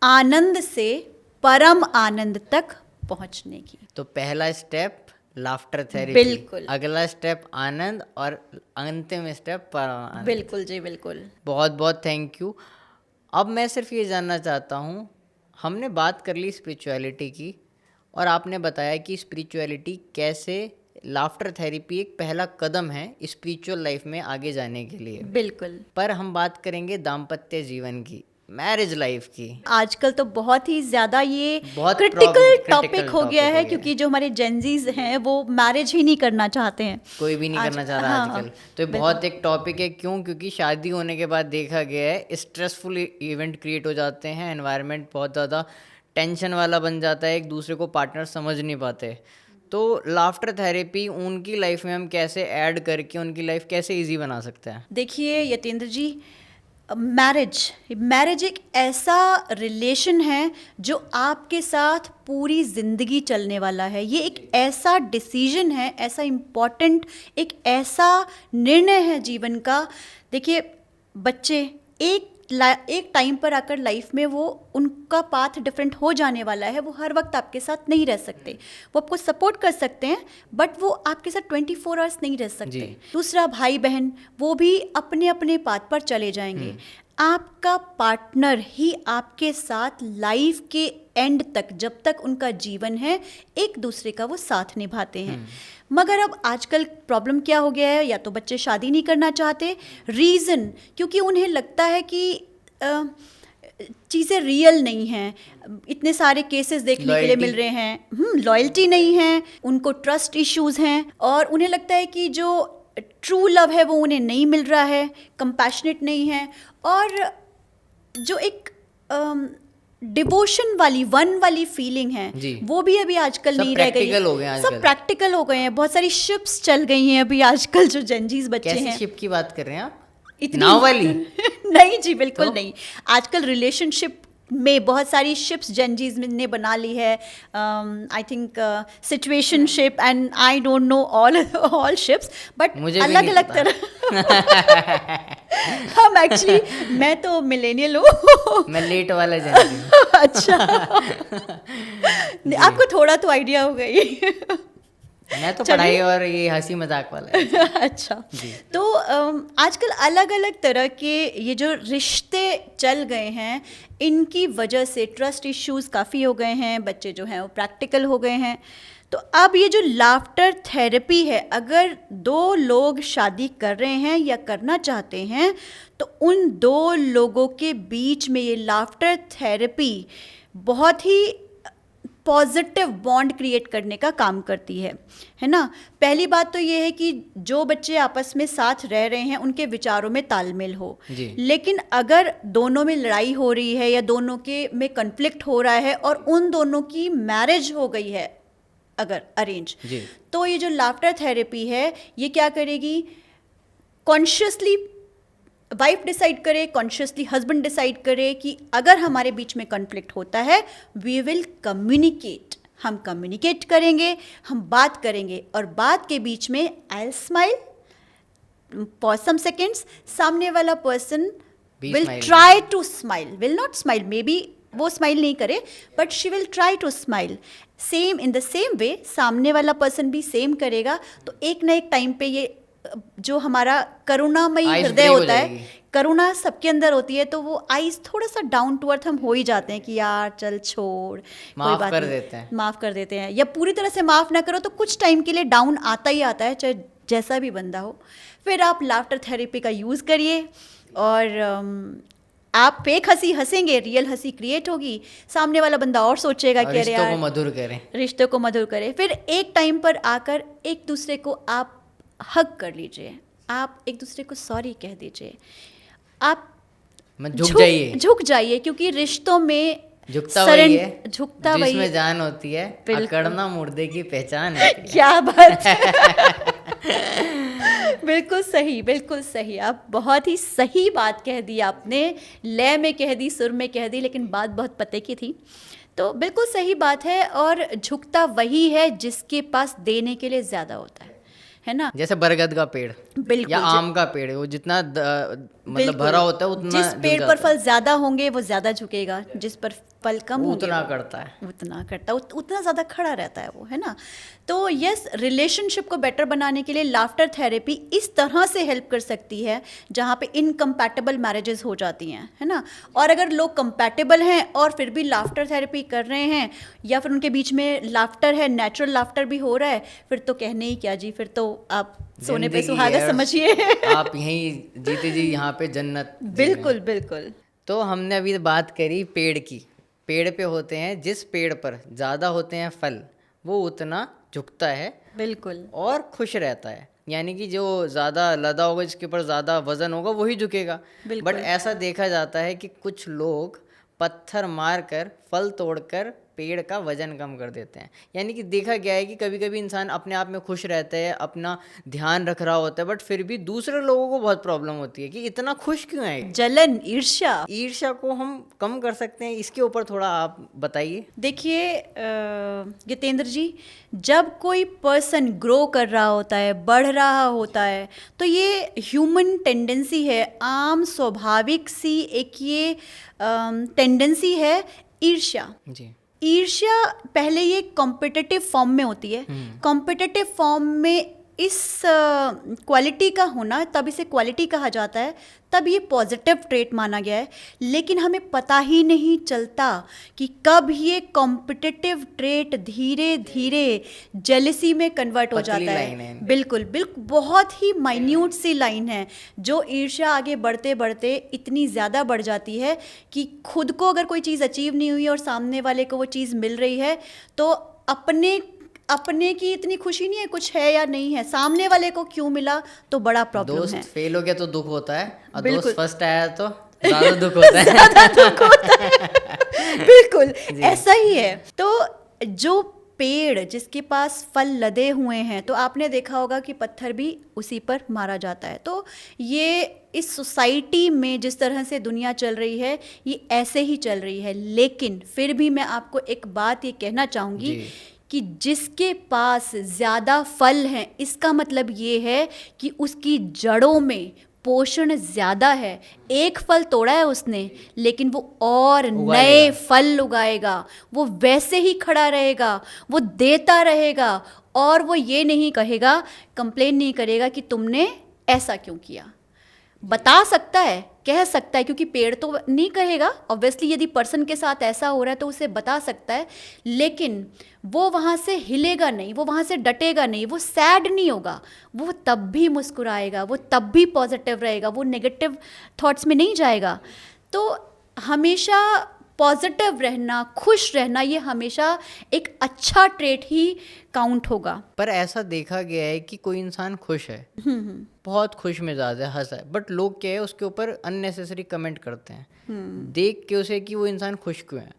आनंद से परम आनंद तक पहुंचने की। तो पहला स्टेप लाफ्टर थेरेपी, बिल्कुल। अगला स्टेप आनंद, और अंतिम स्टेप परम आनंद। बिल्कुल जी, बिल्कुल। बहुत बहुत थैंक यू। अब मैं सिर्फ ये जानना चाहता हूँ, हमने बात कर ली स्पिरिचुअलिटी की और आपने बताया कि स्पिरिचुअलिटी कैसे, लाफ्टर थेरेपी एक पहला कदम है स्पिरिचुअल लाइफ में आगे जाने के लिए। बिल्कुल। पर हम बात करेंगे दाम्पत्य जीवन की, मैरिज लाइफ की। आजकल तो बहुत ही ज़्यादा ये बहुत क्रिटिकल critical टॉपिक हो गया topic है, हो क्योंकि जो हमारे जेंजीज हैं वो मैरिज ही नहीं करना चाहते हैं। कोई भी नहीं करना चाह रहा हाँ, आजकल। तो ये बहुत एक टॉपिक है। क्यों? क्योंकि शादी होने के बाद देखा गया है स्ट्रेसफुल इवेंट क्रिएट हो जाते हैं, एनवायरनमेंट बहुत ज़्यादा टेंशन वाला बन जाता है, एक दूसरे को पार्टनर समझ नहीं पाते। तो लाफ्टर थेरेपी उनकी लाइफ में हम कैसे ऐड करके उनकी लाइफ कैसे इजी बना सकते हैं? देखिए यतेंद्र जी, मैरिज एक ऐसा रिलेशन है जो आपके साथ पूरी ज़िंदगी चलने वाला है। ये एक ऐसा डिसीजन है, ऐसा इम्पॉर्टेंट, एक ऐसा निर्णय है जीवन का। देखिए बच्चे एक टाइम पर आकर लाइफ में वो उनका पाथ डिफरेंट हो जाने वाला है। वो हर वक्त आपके साथ नहीं रह सकते, वो आपको सपोर्ट कर सकते हैं बट वो आपके साथ 24 आवर्स नहीं रह सकते। दूसरा भाई बहन, वो भी अपने अपने पाथ पर चले जाएंगे। आपका पार्टनर ही आपके साथ लाइफ के एंड तक, जब तक उनका जीवन है, एक दूसरे का वो साथ निभाते हैं। मगर अब आजकल प्रॉब्लम क्या हो गया है, या तो बच्चे शादी नहीं करना चाहते, रीज़न क्योंकि उन्हें लगता है कि चीज़ें रियल नहीं हैं। इतने सारे केसेस देखने के लिए मिल रहे हैं, लॉयल्टी नहीं है, उनको ट्रस्ट इश्यूज़ हैं, और उन्हें लगता है कि जो ट्रू लव है वो उन्हें नहीं मिल रहा है, कंपैशनेट नहीं है, और जो एक डिवोशन वाली वन वाली फीलिंग है वो भी अभी आजकल नहीं रह गई। सब प्रैक्टिकल हो गए हैं। बहुत सारी शिप्स चल गई हैं अभी आजकल। जो जेनजीज बच्चे हैं, कैसी शिप की बात कर रहे हैं आप? इतनी नाव वाली? नहीं जी, बिल्कुल तो? नहीं। आजकल रिलेशनशिप में बहुत सारी शिप्स जेनजीज ने बना ली है। I think situationship and I don't know all ships, but अलग अलग तरह। हम एक्चुअली, मैं तो मिलेनियल हूँ। मैं लेट वाला जेनजी। अच्छा। आपको थोड़ा तो आइडिया हो गई। मैं तो पढ़ाई और ये हंसी मजाक वाला है। अच्छा, तो आजकल अलग अलग तरह के ये जो रिश्ते चल गए हैं, इनकी वजह से ट्रस्ट इश्यूज काफ़ी हो गए हैं। बच्चे जो हैं वो प्रैक्टिकल हो गए हैं। तो अब ये जो लाफ्टर थेरेपी है, अगर दो लोग शादी कर रहे हैं या करना चाहते हैं, तो उन दो लोगों के बीच में ये लाफ्टर थेरेपी बहुत ही पॉजिटिव बॉन्ड क्रिएट करने का काम करती है ना। पहली बात तो ये है कि जो बच्चे आपस में साथ रह रहे हैं उनके विचारों में तालमेल हो। लेकिन अगर दोनों में लड़ाई हो रही है या दोनों के में कन्फ्लिक्ट हो रहा है और उन दोनों की मैरिज हो गई है अगर अरेंज, तो ये जो लाफ्टर थेरेपी है ये क्या करेगी, कॉन्शियसली वाइफ डिसाइड करे, कॉन्शियसली हस्बैंड डिसाइड करे कि अगर हमारे बीच में कॉन्फ्लिक्ट होता है, वी विल कम्युनिकेट, हम कम्युनिकेट करेंगे, हम बात करेंगे, और बात के बीच में I will smile for some seconds, सामने वाला person will try to smile, will not smile, maybe वो स्माइल नहीं करे but she will try to smile. Same in the same way सामने वाला पर्सन भी सेम करेगा। तो एक ना एक टाइम पे ये जो हमारा करुणामयी Eyes हृदय break हो होता है, जाएगी। करुणा सबके अंदर होती है, तो वो आइज थोड़ा सा डाउन टू अर्थ हम हो ही जाते हैं कि यार चल छोड़, कोई माफ बात कर नहीं, देते हैं। माफ कर देते हैं, या पूरी तरह से माफ ना करो तो कुछ टाइम के लिए डाउन आता ही आता है, चाहे जैसा भी बंदा हो। फिर आप लाफ्टर थेरेपी का यूज़ करिए और आप फेक हंसी हंसेंगे, रियल हंसी क्रिएट होगी, सामने वाला बंदा और सोचेगा और कि अरे रिश्तों को यार, मधुर करें। रिश्तों को मधुर करें। फिर एक टाइम पर आकर एक दूसरे को आप हग कर लीजिए, आप एक दूसरे को सॉरी कह दीजिए, आप मैं झुक जाइए। झुक जाइए, क्योंकि रिश्तों में झुकता वही है झुकता वही जिसमें है। जान होती है, बिल्कुल। अकड़ना मुर्दे की पहचान है। क्या बात बिल्कुल सही, बिल्कुल सही, आप बहुत ही सही बात कह दी आपने, लय में कह दी, सुर में कह दी, लेकिन बात बहुत पते की थी। तो बिल्कुल सही बात है, और झुकता वही है जिसके पास देने के लिए ज़्यादा होता है ना। जैसे बरगद का पेड़ बिल्कुल, या आम का पेड़, वो जितना मतलब बिल्कुल, भरा होता है उतना जिस झुक पेड़ जाता पर फल ज़्यादा होंगे वो ज़्यादा झुकेगा, जिस पर फल कम वो होंगे उतना वो करता है। उतना करता, उतना ज़्यादा खड़ा रहता है वो, है ना। तो यस, रिलेशनशिप को बेटर बनाने के लिए लाफ्टर थेरेपी इस तरह से हेल्प कर सकती है जहाँ पे इनकम्पैटिबल मैरिजेस हो जाती हैं, है ना। और अगर लोग कंपैटिबल हैं और फिर भी लाफ्टर थेरेपी कर रहे हैं, या फिर उनके बीच में लाफ्टर है, नेचुरल लाफ्टर भी हो रहा है, फिर तो कहने ही क्या जी, फिर तो आप सोने पे जिंदगी सुहागा है, समझिए। आप यहीं जीते जी यहाँ पे जन्नत जी रहे हैं। बिल्कुल बिल्कुल। तो हमने अभी बात करी पेड़ की। पेड़ पे होते हैं, जिस पेड़ पर ज़्यादा होते हैं फल, वो उतना झुकता है बिल्कुल और खुश रहता है। यानी कि जो ज़्यादा लदा होगा, जिसके ऊपर ज़्यादा वजन होगा, वही झुकेगा। बिल्कुल। बट ऐसा देखा जाता है कि कुछ लोग पत्थर मार कर, फल तोड़कर पेड़ का वजन कम कर देते हैं। यानी कि देखा गया है कि कभी कभी इंसान अपने आप में खुश रहता है, अपना ध्यान रख रहा होता है, बट फिर भी दूसरे लोगों को बहुत प्रॉब्लम होती है कि इतना खुश क्यों है। जलन, ईर्ष्या। ईर्ष्या को हम कम कर सकते हैं, इसके ऊपर थोड़ा आप बताइए। देखिए जितेंद्र जी, जब कोई पर्सन ग्रो कर रहा होता है, बढ़ रहा होता है, तो ये ह्यूमन टेंडेंसी है, आम स्वाभाविक सी एक ये टेंडेंसी है, ईर्ष्या। जी। ईर्ष्या पहले ये कॉम्पिटिटिव फॉर्म में होती है। कॉम्पिटिटिव फॉर्म में इस क्वालिटी का होना, तब इसे क्वालिटी कहा जाता है, तब ये पॉजिटिव ट्रेट माना गया है। लेकिन हमें पता ही नहीं चलता कि कब ये कॉम्पिटिटिव ट्रेट धीरे धीरे जेलसी में कन्वर्ट हो जाता है। बिल्कुल बिल्कुल, बहुत ही माइन्यूट सी लाइन है, जो ईर्ष्या आगे बढ़ते बढ़ते इतनी ज़्यादा बढ़ जाती है कि खुद को अगर कोई चीज़ अचीव नहीं हुई और सामने वाले को वो चीज़ मिल रही है, तो अपने की इतनी खुशी नहीं है, कुछ है या नहीं है, सामने वाले को क्यों मिला तो बड़ा प्रॉब्लम है। दोस्त फेल हो गया तो दुख होता है, और बिल्कुल। दोस्त फर्स्ट आया तो ज़्यादा दुख होता है। ज़्यादा दुख होता है। बिल्कुल ऐसा ही है। तो जो पेड़ जिसके पास फल लदे हुए हैं, तो आपने देखा होगा कि पत्थर भी उसी पर मारा जाता है। तो ये इस सोसाइटी में जिस तरह से दुनिया चल रही है, ये ऐसे ही चल रही है। लेकिन फिर भी मैं आपको एक बात ये कहना चाहूँगी कि जिसके पास ज़्यादा फल हैं, इसका मतलब ये है कि उसकी जड़ों में पोषण ज़्यादा है। एक फल तोड़ा है उसने, लेकिन वो और नए फल उगाएगा, वो वैसे ही खड़ा रहेगा, वो देता रहेगा, और वो ये नहीं कहेगा, कंप्लेन नहीं करेगा कि तुमने ऐसा क्यों किया। बता सकता है, कह सकता है, क्योंकि पेड़ तो नहीं कहेगा ऑब्वियसली, यदि पर्सन के साथ ऐसा हो रहा है तो उसे बता सकता है, लेकिन वो वहाँ से हिलेगा नहीं, वो वहाँ से डटेगा नहीं, वो सैड नहीं होगा, वो तब भी मुस्कुराएगा, वो तब भी पॉजिटिव रहेगा, वो नेगेटिव थॉट्स में नहीं जाएगा। तो हमेशा पॉजिटिव रहना, खुश रहना, ये हमेशा एक अच्छा ट्रेट ही काउंट होगा। पर ऐसा देखा गया है कि कोई इंसान खुश है, बहुत खुश मिजाज है, हंसा है, बट लोग क्या है उसके ऊपर अननेसेसरी कमेंट करते हैं, देख के उसे कि वो इंसान खुश क्यों है।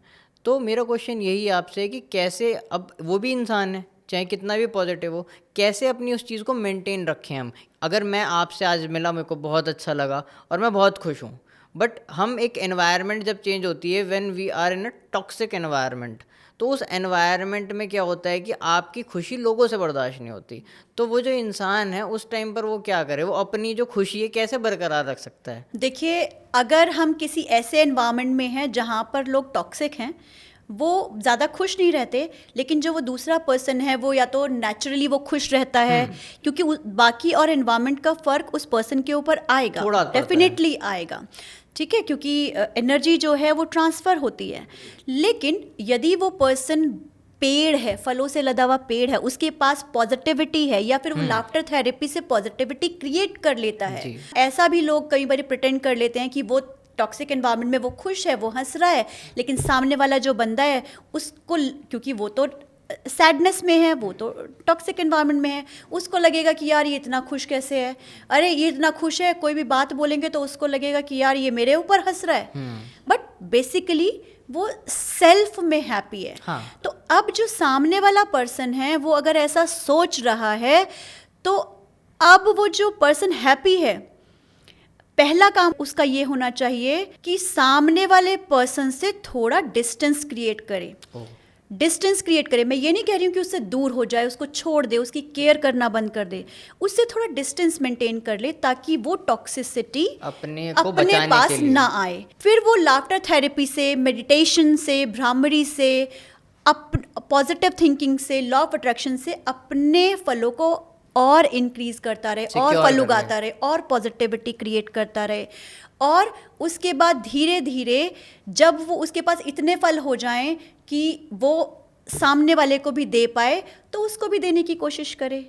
तो मेरा क्वेश्चन यही आपसे है कि कैसे, अब वो भी इंसान है, चाहे कितना भी पॉजिटिव हो, कैसे अपनी उस चीज़ को मेंटेन रखें हम। अगर मैं आपसे आज मिला, मेरे को बहुत अच्छा लगा और मैं बहुत खुश हूँ, बट हम एक एनवायरनमेंट जब चेंज होती है, when we are in a toxic environment, तो उस एनवायरनमेंट में क्या होता है कि आपकी खुशी लोगों से बर्दाश्त नहीं होती। तो वो जो इंसान है उस टाइम पर वो क्या करे, वो अपनी जो खुशी है कैसे बरकरार रख सकता है। देखिए, अगर हम किसी ऐसे एनवायरनमेंट में हैं जहाँ पर लोग टॉक्सिक हैं, वो ज़्यादा खुश नहीं रहते, लेकिन जो वो दूसरा पर्सन है वो या तो नेचुरली वो खुश रहता है, क्योंकि बाकी और एनवायरनमेंट का फ़र्क उस पर्सन के ऊपर आएगा, डेफिनेटली आएगा, ठीक है, क्योंकि एनर्जी जो है वो ट्रांसफ़र होती है। लेकिन यदि वो पर्सन पेड़ है, फलों से लदा हुआ पेड़ है, उसके पास पॉजिटिविटी है, या फिर वो लाफ्टर थेरेपी से पॉजिटिविटी क्रिएट कर लेता है। ऐसा भी लोग कई बार प्रिटेंड कर लेते हैं कि वो टॉक्सिक एनवायरनमेंट में वो खुश है, वो हंस रहा है, लेकिन सामने वाला जो बंदा है उसको, क्योंकि वो तो सैडनेस में है, वो तो टॉक्सिक एनवायरनमेंट में है, उसको लगेगा कि यार ये इतना खुश कैसे है, अरे ये इतना खुश है, कोई भी बात बोलेंगे तो उसको लगेगा कि यार ये मेरे ऊपर हंस रहा है। बट बेसिकली वो सेल्फ में हैप्पी है। हाँ। तो अब जो सामने वाला पर्सन है वो अगर ऐसा सोच रहा है, तो अब वो जो पर्सन हैप्पी है, पहला काम उसका ये होना चाहिए कि सामने वाले पर्सन से थोड़ा डिस्टेंस क्रिएट करे। डिस्टेंस क्रिएट करे, मैं ये नहीं कह रही हूँ कि उससे दूर हो जाए, उसको छोड़ दे, उसकी केयर करना बंद कर दे, उससे थोड़ा डिस्टेंस मेंटेन कर ले, ताकि वो टॉक्सिसिटी अपने पास ना आए। फिर वो लाफ्टर थेरेपी से, मेडिटेशन से, भ्रामरी से, पॉजिटिव थिंकिंग से, लॉ ऑफ अट्रैक्शन से अपने फलों को और इंक्रीज करता रहे, और फल उगाता रहे, और पॉजिटिविटी क्रिएट करता रहे। और उसके बाद धीरे धीरे जब वो उसके पास इतने फल हो जाएं कि वो सामने वाले को भी दे पाए, तो उसको भी देने की कोशिश करे।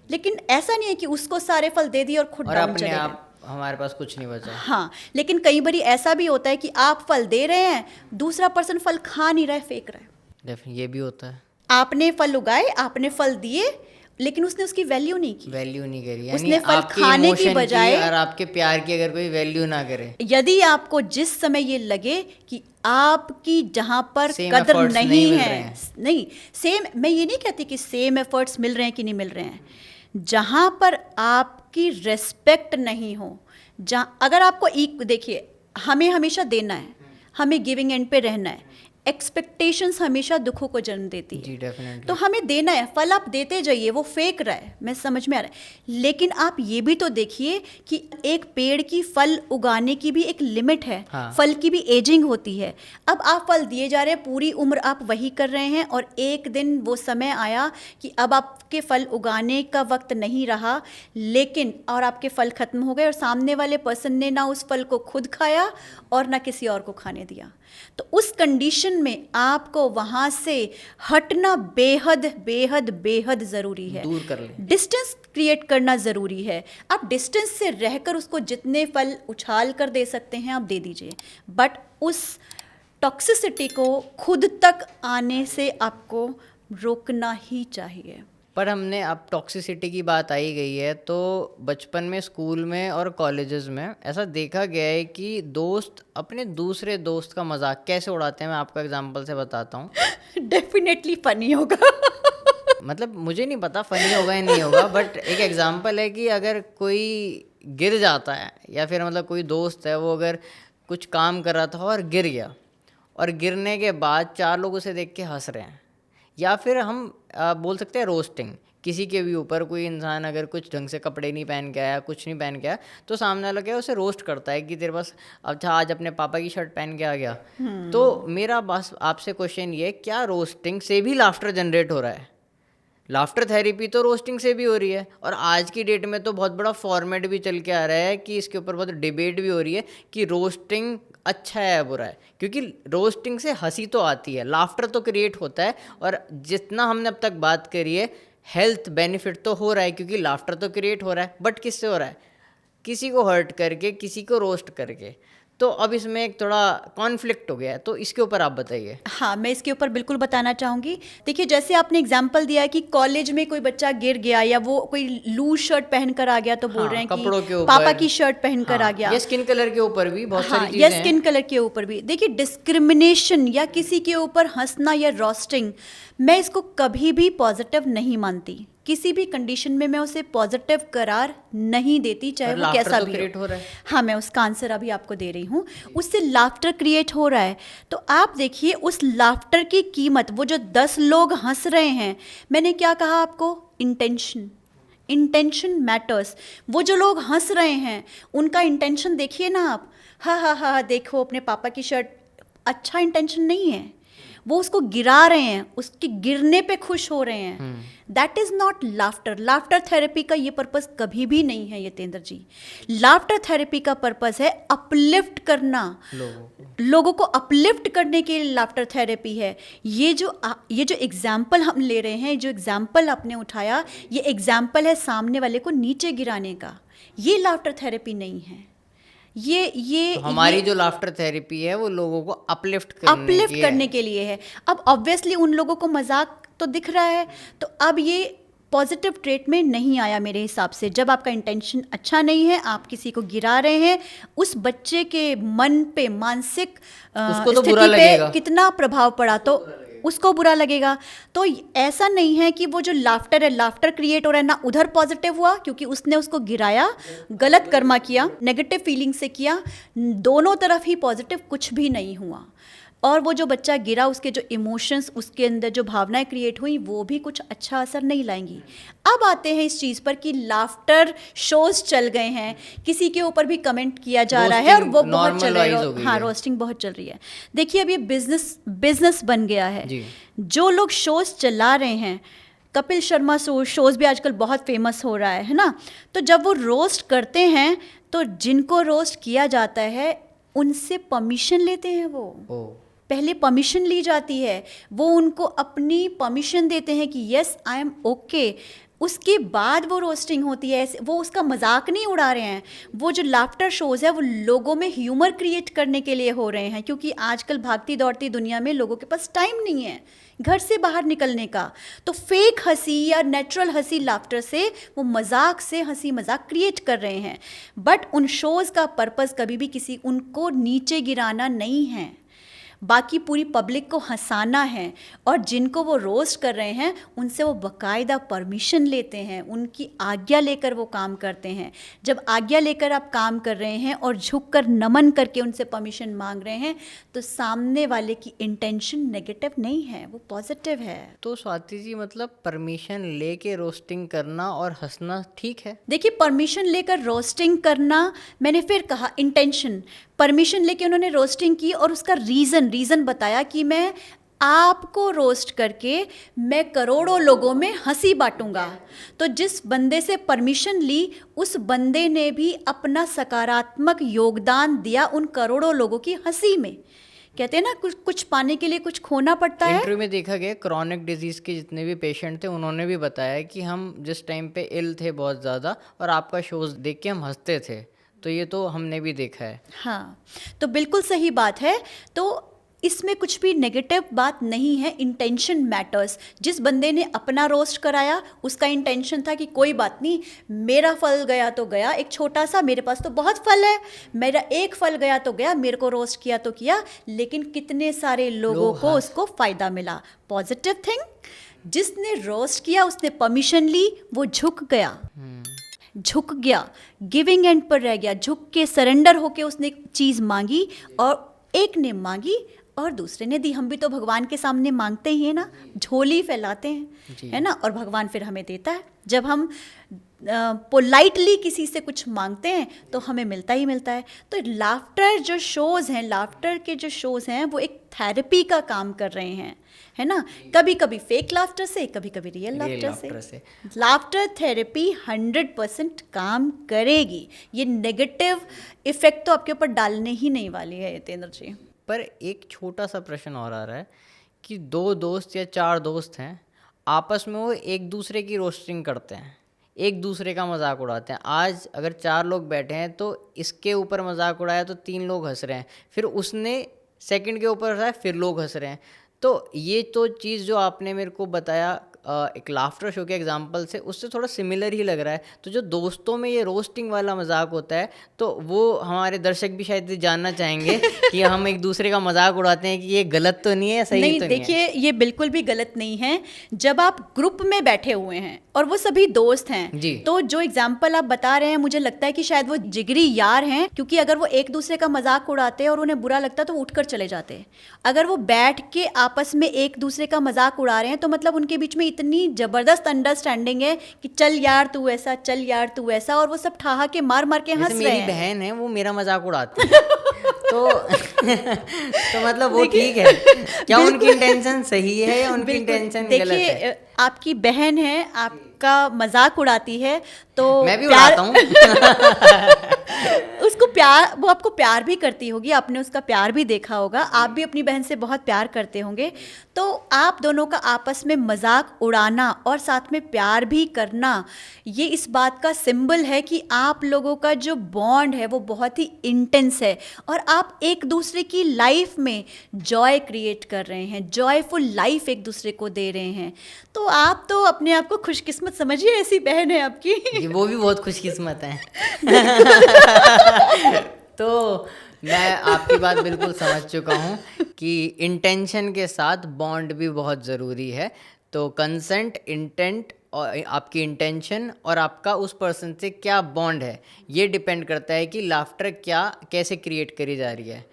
लेकिन ऐसा नहीं है कि उसको सारे फल दे दिए और खुद डाउन चले गए, हमारे पास कुछ नहीं बचा। हाँ, लेकिन कई बार ऐसा भी होता है कि आप फल दे रहे हैं, दूसरा पर्सन फल खा नहीं रहा है, फेंक रहा है। ये भी होता है। आपने फल उगाए, आपने फल दिए, लेकिन उसने उसकी वैल्यू नहीं करी, उसने फल खाने की बजाय और आपके प्यार की अगर कोई वैल्यू ना करे। यदि आपको जिस समय ये लगे कि आपकी जहां पर कदर नहीं है, नहीं सेम, मैं ये नहीं कहती कि सेम एफर्ट्स मिल रहे हैं कि नहीं मिल रहे हैं, जहां पर आपकी रेस्पेक्ट नहीं हो, अगर आपको देखिए, हमें हमेशा देना है, हमें गिविंग एंड पे रहना है। एक्सपेक्टेशंस हमेशा दुखों को जन्म देती है, तो हमें देना है, फल आप देते जाइए, वो फेंक रहा है, मैं समझ में आ रहा है, लेकिन आप ये भी तो देखिए कि एक पेड़ की फल उगाने की भी एक लिमिट है। हाँ। फल की भी एजिंग होती है। अब आप फल दिए जा रहे हैं, पूरी उम्र आप वही कर रहे हैं, और एक दिन वो समय आया कि अब आपके फल उगाने का वक्त नहीं रहा, लेकिन और आपके फल खत्म हो गए, और सामने वाले पर्सन ने ना उस फल को खुद खाया और ना किसी और को खाने दिया। तो उस कंडीशन में आपको वहां से हटना बेहद बेहद बेहद जरूरी है। दूर कर ले, डिस्टेंस क्रिएट करना जरूरी है। आप डिस्टेंस से रहकर उसको जितने फल उछाल कर दे सकते हैं आप दे दीजिए, बट उस टॉक्सिसिटी को खुद तक आने से आपको रोकना ही चाहिए। पर हमने, अब टॉक्सिसिटी की बात आई गई है, तो बचपन में, स्कूल में और कॉलेजेस में ऐसा देखा गया है कि दोस्त अपने दूसरे दोस्त का मजाक कैसे उड़ाते हैं। मैं आपको एग्जांपल से बताता हूँ। डेफिनेटली फनी होगा। मतलब मुझे नहीं पता फनी होगा या नहीं होगा, बट एक एग्जांपल है कि अगर कोई गिर जाता है, या फिर मतलब कोई दोस्त है वो अगर कुछ काम कर रहा था और गिर गया, और गिरने के बाद 4 लोग उसे देख के हंस रहे हैं, या फिर हम बोल सकते हैं रोस्टिंग, किसी के भी ऊपर कोई इंसान अगर कुछ ढंग से कपड़े नहीं पहन के आया, कुछ नहीं पहन के आया, तो सामने वाला क्या उसे रोस्ट करता है कि तेरे पास अच्छा आज अपने पापा की शर्ट पहन के आ गया। तो मेरा बस आपसे क्वेश्चन ये, क्या रोस्टिंग से भी लाफ्टर जनरेट हो रहा है? लाफ्टर थेरेपी तो रोस्टिंग से भी हो रही है, और आज की डेट में तो बहुत बड़ा फॉर्मेट भी चल के आ रहा है कि इसके ऊपर बहुत डिबेट भी हो रही है कि रोस्टिंग अच्छा है या बुरा है, क्योंकि रोस्टिंग से हंसी तो आती है, लाफ्टर तो क्रिएट होता है, और जितना हमने अब तक बात करी है हेल्थ बेनिफिट तो हो रहा है, क्योंकि लाफ्टर तो क्रिएट हो रहा है, बट किससे हो रहा है? किसी को हर्ट करके, किसी को रोस्ट करके। तो अब इसमें एक थोड़ा कॉन्फ्लिक्ट हो गया है, तो इसके ऊपर आप बताइए। हाँ, मैं इसके ऊपर बिल्कुल बताना चाहूँगी। देखिए, जैसे आपने एग्जांपल दिया कि कॉलेज में कोई बच्चा गिर गया, या वो कोई लूज शर्ट पहनकर आ गया, तो बोल रहे हैं कि पापा की शर्ट पहनकर आ गया। ये स्किन कलर के ऊपर भी बहुत सारी चीजें हैं। ये स्किन कलर के ऊपर भी देखिए, डिस्क्रिमिनेशन या किसी के ऊपर हंसना या रोस्टिंग, मैं इसको कभी भी पॉजिटिव नहीं मानती। किसी भी कंडीशन में मैं उसे पॉजिटिव करार नहीं देती, चाहे वो कैसा भी हो रहा है। हाँ, मैं उसका आंसर अभी आपको दे रही हूँ। उससे लाफ्टर क्रिएट हो रहा है, तो आप देखिए उस लाफ्टर की कीमत, वो जो 10 लोग हंस रहे हैं, मैंने क्या कहा आपको? Intention matters. वो जो लोग हंस रहे हैं उनका इंटेंशन देखिए ना आप। हाँ हाँ हाँ, देखो अपने पापा की शर्ट, अच्छा इंटेंशन नहीं है। वो उसको गिरा रहे हैं, उसके गिरने पे खुश हो रहे हैं, that is not laughter. Laughter therapy का ये पर्पस कभी भी नहीं है यतेंद्र जी। लाफ्टर थेरेपी का पर्पस है अपलिफ्ट करना, लोगों को अपलिफ्ट करने के लिए लाफ्टर थेरेपी है। ये जो एग्जाम्पल हम ले रहे हैं, जो एग्जाम्पल आपने उठाया, ये एग्जाम्पल है सामने वाले को नीचे गिराने का, ये लाफ्टर थेरेपी नहीं है। तो हमारी जो लाफ्टर थेरेपी है वो लोगों को अपलिफ्ट करने के लिए है। अब ऑब्वियसली उन लोगों को मजाक तो दिख रहा है, तो अब ये पॉजिटिव ट्रेट में नहीं आया मेरे हिसाब से। जब आपका इंटेंशन अच्छा नहीं है, आप किसी को गिरा रहे हैं, उस बच्चे के मन पे, मानसिक स्थिति पे कितना प्रभाव पड़ा, तो उसको बुरा लगेगा। तो ऐसा नहीं है कि वो जो लाफ्टर है, लाफ्टर क्रिएट हो रहा है ना, उधर पॉजिटिव हुआ क्योंकि उसने उसको गिराया, गलत कर्मा किया, नेगेटिव फीलिंग से किया, दोनों तरफ ही पॉजिटिव कुछ भी नहीं हुआ। और वो जो बच्चा गिरा, उसके जो इमोशंस, उसके अंदर जो भावनाएं क्रिएट हुई, वो भी कुछ अच्छा असर नहीं लाएंगी। अब आते हैं इस चीज़ पर कि लाफ्टर शोज चल गए हैं, किसी के ऊपर भी कमेंट किया जा रहा है और वो बहुत चल रहा है। हाँ, रोस्टिंग बहुत चल रही है। देखिए, अब ये बिजनेस बन गया है। जो लोग शोज चला रहे हैं, कपिल शर्मा शोज भी आजकल बहुत फेमस हो रहा है ना, तो जब वो रोस्ट करते हैं तो जिनको रोस्ट किया जाता है उनसे परमिशन लेते हैं। वो पहले परमिशन ली जाती है, वो उनको अपनी परमिशन देते हैं कि यस आई एम ओके, उसके बाद वो रोस्टिंग होती है। वो उसका मजाक नहीं उड़ा रहे हैं। वो जो लाफ्टर शोज है वो लोगों में ह्यूमर क्रिएट करने के लिए हो रहे हैं, क्योंकि आजकल भागती दौड़ती दुनिया में लोगों के पास टाइम नहीं है घर से बाहर निकलने का। तो फेक हंसी या नेचुरल हंसी, लाफ्टर से, वो मजाक से हंसी मजाक क्रिएट कर रहे हैं। बट उन शोज़ का पर्पस कभी भी किसी उनको नीचे गिराना नहीं है, बाकी पूरी पब्लिक को हंसाना है। और जिनको वो रोस्ट कर रहे हैं उनसे वो बाकायदा परमिशन लेते हैं, उनकी आज्ञा लेकर वो काम करते हैं। जब आज्ञा लेकर आप काम कर रहे हैं और झुककर नमन करके उनसे परमिशन मांग रहे हैं, तो सामने वाले की इंटेंशन नेगेटिव नहीं है, वो पॉजिटिव है। तो स्वाति जी, मतलब परमिशन लेके रोस्टिंग करना और हंसना ठीक है? देखिए, परमिशन लेकर रोस्टिंग करना, मैंने फिर कहा इंटेंशन, परमिशन लेके उन्होंने रोस्टिंग की और उसका रीज़न बताया कि मैं आपको रोस्ट करके मैं करोड़ों लोगों में हंसी बांटूंगा। तो जिस बंदे से परमिशन ली, उस बंदे ने भी अपना सकारात्मक योगदान दिया उन करोड़ों लोगों की हंसी में। कहते हैं ना, कुछ पाने के लिए कुछ खोना पड़ता है। इंटरव्यू में देखा गया, क्रॉनिक डिजीज के जितने भी पेशेंट थे उन्होंने भी बताया कि हम जिस टाइम पे इल थे बहुत ज़्यादा, और आपका शोज देख के हम हंसते थे। तो ये तो हमने भी देखा है। हाँ, तो बिल्कुल सही बात है। तो इसमें कुछ भी नेगेटिव बात नहीं है, इंटेंशन मैटर्स। जिस बंदे ने अपना रोस्ट कराया, उसका इंटेंशन था कि कोई बात नहीं, मेरा फल गया तो गया, एक छोटा सा, मेरे पास तो बहुत फल है, मेरा एक फल गया तो गया, मेरे को रोस्ट किया तो किया, लेकिन कितने सारे लोगों को उसको फ़ायदा मिला। Positive thing. जिसने रोस्ट किया उसने परमिशन ली, वो झुक गया, गिविंग एंड पर रह गया, झुक के सरेंडर होके उसने एक चीज़ मांगी, और एक ने मांगी और दूसरे ने दी। हम भी तो भगवान के सामने मांगते ही है ना, झोली फैलाते हैं, है ना, और भगवान फिर हमें देता है। जब हम पोलाइटली किसी से कुछ मांगते हैं तो हमें मिलता ही मिलता है। तो लाफ्टर जो शोज़ हैं, लाफ्टर के जो शोज़ हैं, वो एक थेरेपी का काम कर रहे हैं, है ना। कभी कभी फेक लाफ्टर से, कभी कभी रियल लाफ्टर से। लाफ्टर थेरेपी 100% काम करेगी। ये नेगेटिव इफेक्ट तो आपके ऊपर डालने ही नहीं वाली है यतेंद्र जी। पर एक छोटा सा प्रश्न और आ रहा है कि 2 दोस्त या 4 दोस्त हैं, आपस में वो एक दूसरे की रोस्टिंग करते हैं, एक दूसरे का मजाक उड़ाते हैं। आज अगर 4 लोग बैठे हैं तो इसके ऊपर मजाक उड़ाया तो 3 लोग हंस रहे हैं, फिर उसने सेकंड के ऊपर हंसाया, फिर लोग हंस रहे हैं। तो ये तो चीज़ जो आपने मेरे को बताया एक लाफ्टर शो के एग्जांपल से, उससे थोड़ा सिमिलर ही लग रहा है। तो जो दोस्तों में ये रोस्टिंग वाला मजाक होता है, तो वो हमारे दर्शक भी शायद जानना चाहेंगे कि हम एक दूसरे का मजाक उड़ाते हैं कि ये गलत तो नहीं है, सही नहीं, तो नहीं है? देखिए, ये बिल्कुल भी गलत नहीं है। जब आप ग्रुप में बैठे हुए हैं और वो सभी दोस्त हैं जी, तो जो एग्जाम्पल आप बता रहे हैं, मुझे लगता है कि शायद वो जिगरी यार हैं, क्योंकि अगर वो एक दूसरे का मजाक उड़ाते और उन्हें बुरा लगता तो वो उठकर चले जाते। अगर वो बैठ के आपस में एक दूसरे का मजाक उड़ा रहे हैं तो मतलब उनके बीच में इतनी जबरदस्त अंडरस्टैंडिंग है कि चल यार तू ऐसा, चल यार तू ऐसा, और वो सब ठहाके मार मार के हंस रहे हैं। मेरी बहन है, वो मेरा मजाक उड़ाती है तो तो मतलब वो ठीक है क्या? उनकी इंटेंशन सही है या उनकी इंटेंशन गलत है? देखिए, आपकी बहन है, आपका मजाक उड़ाती है, तो मैं भी उड़ाता हूँ। उसको प्यार, वो आपको प्यार भी करती होगी, आपने उसका प्यार भी देखा होगा, आप भी अपनी बहन से बहुत प्यार करते होंगे, तो आप दोनों का आपस में मजाक उड़ाना और साथ में प्यार भी करना, ये इस बात का सिंबल है कि आप लोगों का जो बॉन्ड है वो बहुत ही इंटेंस है और आप एक दूसरे की लाइफ में जॉय क्रिएट कर रहे हैं, जॉयफुल लाइफ एक दूसरे को दे रहे हैं। तो आप तो अपने आप को खुशकिस्मत समझिए, ऐसी बहन है आपकी। जी, वो भी बहुत खुशकिस्मत है। तो मैं आपकी बात बिल्कुल समझ चुका हूँ कि इंटेंशन के साथ बॉन्ड भी बहुत ज़रूरी है। तो कंसेंट, इंटेंट और आपकी इंटेंशन और आपका उस पर्सन से क्या बॉन्ड है, ये डिपेंड करता है कि लाफ्टर कैसे क्रिएट करी जा रही है।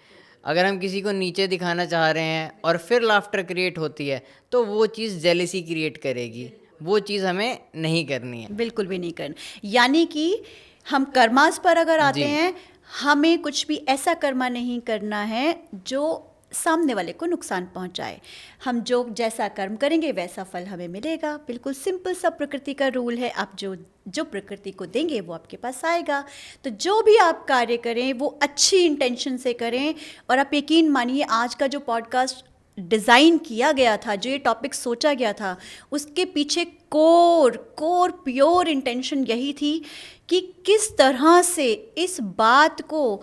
अगर हम किसी को नीचे दिखाना चाह रहे हैं और फिर लाफ्टर क्रिएट होती है तो वो चीज़ जेलसी क्रिएट करेगी, वो चीज़ हमें नहीं करनी है। बिल्कुल भी नहीं करना। यानी कि हम कर्मास पर अगर आते जी। हैं, हमें कुछ भी ऐसा कर्मा नहीं करना है जो सामने वाले को नुकसान पहुंचाए। हम जो जैसा कर्म करेंगे वैसा फल हमें मिलेगा। बिल्कुल सिंपल सा प्रकृति का रूल है, आप जो जो प्रकृति को देंगे वो आपके पास आएगा। तो जो भी आप कार्य करें वो अच्छी इंटेंशन से करें। और आप यकीन मानिए, आज का जो पॉडकास्ट डिज़ाइन किया गया था, जो ये टॉपिक सोचा गया था, उसके पीछे कोर प्योर इंटेंशन यही थी कि किस तरह से इस बात को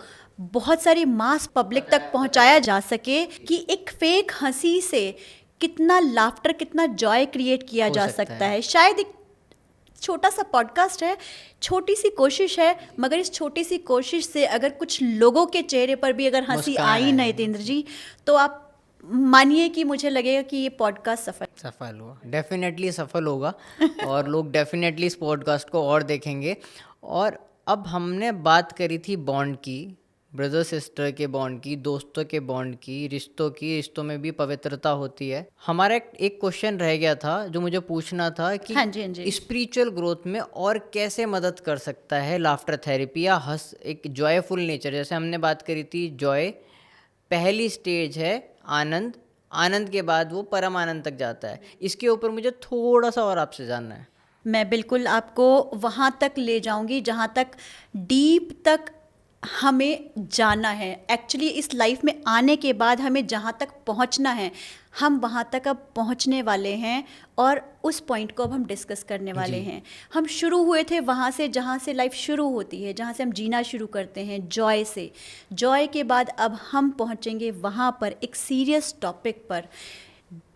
बहुत सारी मास पब्लिक तक पहुंचाया जा सके कि एक फेक हंसी से कितना लाफ्टर, कितना जॉय क्रिएट किया हो जा सकता सकता है। है। शायद एक छोटा सा पॉडकास्ट है, छोटी सी कोशिश है, मगर इस छोटी सी कोशिश से अगर कुछ लोगों के चेहरे पर भी अगर हंसी मुस्कान आई ना आए। हितेंद्र जी, तो आप मानिए कि मुझे लगेगा कि ये पॉडकास्ट सफल हुआ, डेफिनेटली सफल होगा और लोग डेफिनेटली इस पॉडकास्ट को और देखेंगे। और अब हमने बात करी थी बॉन्ड की, ब्रदर सिस्टर के बॉन्ड की, दोस्तों के बॉन्ड की, रिश्तों में भी पवित्रता होती है। हमारा एक क्वेश्चन रह गया था जो मुझे पूछना था कि हाँ जी, हाँ जी। स्पिरिचुअल ग्रोथ में और कैसे मदद कर सकता है लाफ्टर थेरेपी या एक जॉयफुल नेचर। जैसे हमने बात करी थी जॉय पहली स्टेज है, आनंद, आनंद के बाद वो परम आनंद तक जाता है। इसके ऊपर मुझे थोड़ा सा और आपसे जानना है। मैं बिल्कुल आपको वहाँ तक ले जाऊंगी जहाँ तक डीप तक हमें जाना है। एक्चुअली इस लाइफ में आने के बाद हमें जहाँ तक पहुँचना है, हम वहाँ तक अब पहुँचने वाले हैं और उस पॉइंट को अब हम डिस्कस करने वाले हैं। हम शुरू हुए थे वहाँ से जहाँ से लाइफ शुरू होती है, जहाँ से हम जीना शुरू करते हैं, जॉय से। जॉय के बाद अब हम पहुँचेंगे वहाँ पर एक सीरियस टॉपिक पर,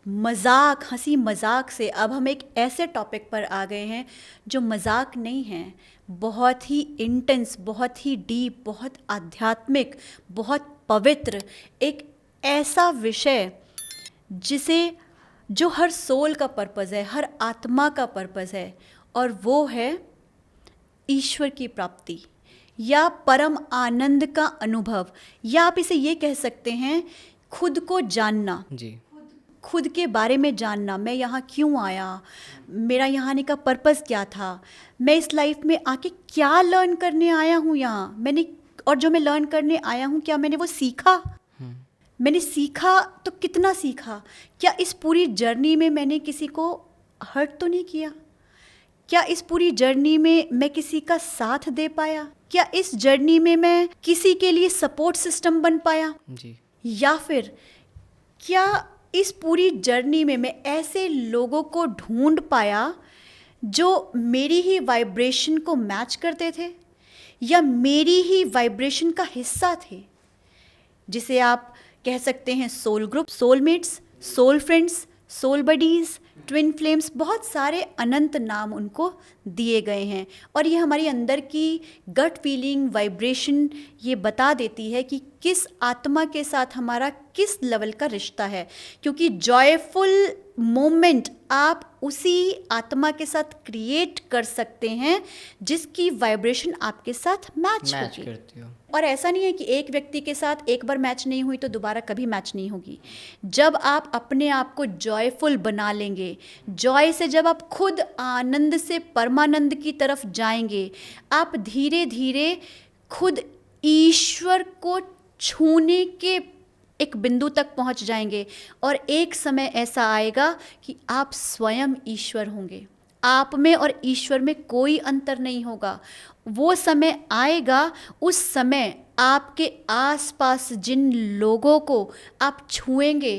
मजाक, हंसी मजाक से अब हम एक ऐसे टॉपिक पर आ गए हैं जो मजाक नहीं है, बहुत ही इंटेंस, बहुत ही डीप, बहुत आध्यात्मिक, बहुत पवित्र, एक ऐसा विषय जिसे जो हर सोल का पर्पज़ है, हर आत्मा का पर्पज़ है, और वो है ईश्वर की प्राप्ति या परम आनंद का अनुभव, या आप इसे ये कह सकते हैं खुद को जानना जी, खुद के बारे में जानना। मैं यहाँ क्यों आया, मेरा यहाँ आने का पर्पज़ क्या था, मैं इस लाइफ में आके क्या लर्न करने आया हूँ यहाँ, मैंने, और जो मैं लर्न करने आया हूँ क्या मैंने वो सीखा, मैंने सीखा तो कितना सीखा, क्या इस पूरी जर्नी में मैंने किसी को हर्ट तो नहीं किया, क्या इस पूरी जर्नी में मैं किसी का साथ दे पाया, क्या इस जर्नी में मैं किसी के लिए सपोर्ट सिस्टम बन पाया, जी, या फिर क्या इस पूरी जर्नी में मैं ऐसे लोगों को ढूंढ पाया जो मेरी ही वाइब्रेशन को मैच करते थे या मेरी ही वाइब्रेशन का हिस्सा थे, जिसे आप कह सकते हैं soul group, soulmates, soul friends, soul buddies, twin flames, बहुत सारे अनंत नाम उनको दिए गए हैं। और ये हमारी अंदर की गट फीलिंग, वाइब्रेशन ये बता देती है कि किस आत्मा के साथ हमारा किस लेवल का रिश्ता है, क्योंकि जॉयफुल मोमेंट आप उसी आत्मा के साथ क्रिएट कर सकते हैं जिसकी वाइब्रेशन आपके साथ मैच होगी। करती हो। और ऐसा नहीं है कि एक व्यक्ति के साथ एक बार मैच नहीं हुई तो दोबारा कभी मैच नहीं होगी। जब आप अपने आप को जॉयफुल बना लेंगे, जॉय से जब आप खुद आनंद से परमानंद की तरफ जाएंगे, आप धीरे धीरे खुद ईश्वर को छूने के एक बिंदु तक पहुंच जाएंगे और एक समय ऐसा आएगा कि आप स्वयं ईश्वर होंगे। आप में और ईश्वर में कोई अंतर नहीं होगा। वो समय आएगा, उस समय आपके आसपास जिन लोगों को आप छुएंगे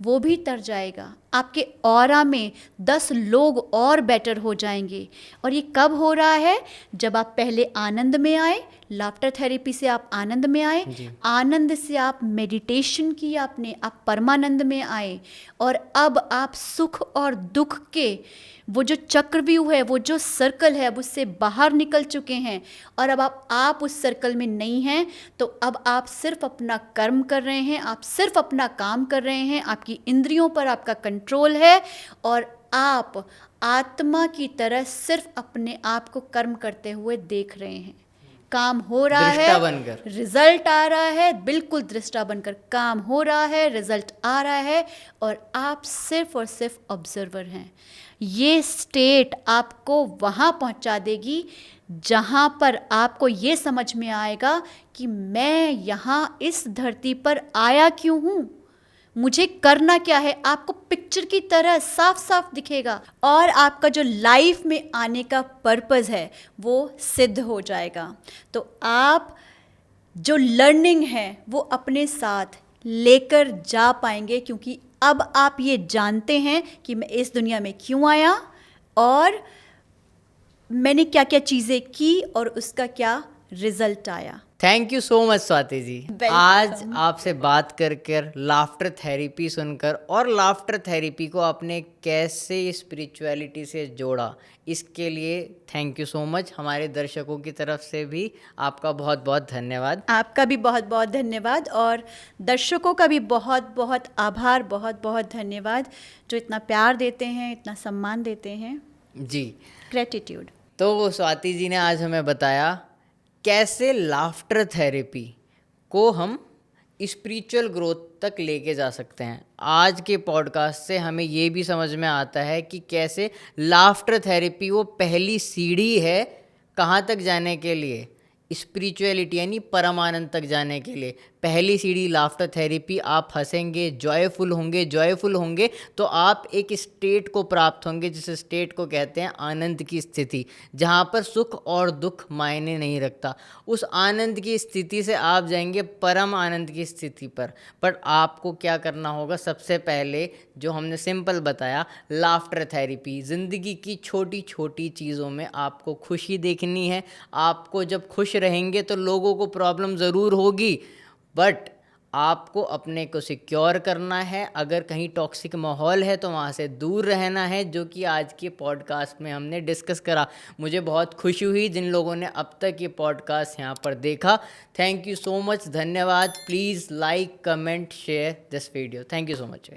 वो भी तर जाएगा। आपके ऑरा में 10 लोग और बेटर हो जाएंगे। और ये कब हो रहा है? जब आप पहले आनंद में आए, लाफ्टर थेरेपी से आप आनंद में आए, आनंद से आप मेडिटेशन किया आपने, आप परमानंद में आए, और अब आप सुख और दुख के वो जो चक्रव्यूह है, वो जो सर्कल है, अब उससे बाहर निकल चुके हैं। और अब आप उस सर्कल में नहीं हैं, तो अब आप सिर्फ अपना कर्म कर रहे हैं, आप सिर्फ अपना काम कर रहे हैं, आपकी इंद्रियों पर आपका कंट्रोल है और आप आत्मा की तरह सिर्फ अपने आप को कर्म करते हुए देख रहे हैं। काम हो रहा दृष्टा है, बनकर, रिजल्ट आ रहा है, बिल्कुल दृष्टा बनकर काम हो रहा है, रिजल्ट आ रहा है, और आप सिर्फ और सिर्फ ऑब्जर्वर हैं। ये स्टेट आपको वहाँ पहुँचा देगी जहाँ पर आपको ये समझ में आएगा कि मैं यहाँ इस धरती पर आया क्यों हूँ, मुझे करना क्या है। आपको पिक्चर की तरह साफ साफ दिखेगा और आपका जो लाइफ में आने का पर्पस है वो सिद्ध हो जाएगा। तो आप जो लर्निंग है वो अपने साथ लेकर जा पाएंगे, क्योंकि अब आप ये जानते हैं कि मैं इस दुनिया में क्यों आया और मैंने क्या क्या चीज़ें की और उसका क्या रिजल्ट आया। Thank you so much Swati ji. Welcome. आज आपसे बात कर लाफ्टर थेरेपी सुनकर और लाफ्टर थेरेपी को आपने कैसे स्पिरिचुअलिटी से जोड़ा, इसके लिए थैंक यू सो मच। हमारे दर्शकों की तरफ से भी आपका बहुत बहुत धन्यवाद। आपका भी बहुत बहुत धन्यवाद और दर्शकों का भी बहुत बहुत आभार, बहुत बहुत धन्यवाद जो इतना प्यार देते हैं, इतना सम्मान देते हैं जी, ग्रेटिट्यूड। तो स्वाति जी ने आज हमें बताया कैसे लाफ्टर थेरेपी को हम स्पिरिचुअल ग्रोथ तक लेके जा सकते हैं। आज के पॉडकास्ट से हमें ये भी समझ में आता है कि कैसे लाफ्टर थेरेपी वो पहली सीढ़ी है कहाँ तक जाने के लिए, स्पिरिचुअलिटी यानी परमानंद तक जाने के लिए। पहली सीढ़ी लाफ्टर थेरेपी, आप हंसेंगे, जॉयफुल होंगे तो आप एक स्टेट को प्राप्त होंगे जिस स्टेट को कहते हैं आनंद की स्थिति, जहाँ पर सुख और दुख मायने नहीं रखता। उस आनंद की स्थिति से आप जाएंगे परम आनंद की स्थिति पर आपको क्या करना होगा? सबसे पहले जो हमने सिंपल बताया, लाफ्टर थेरेपी। ज़िंदगी की छोटी छोटी चीज़ों में आपको खुशी देखनी है। आपको जब खुश रहेंगे तो लोगों को प्रॉब्लम ज़रूर होगी, बट आपको अपने को सिक्योर करना है। अगर कहीं टॉक्सिक माहौल है तो वहाँ से दूर रहना है, जो कि आज के पॉडकास्ट में हमने डिस्कस करा। मुझे बहुत खुशी हुई जिन लोगों ने अब तक ये पॉडकास्ट यहाँ पर देखा। थैंक यू सो मच, धन्यवाद। Please like, comment, share this video. Thank you so much.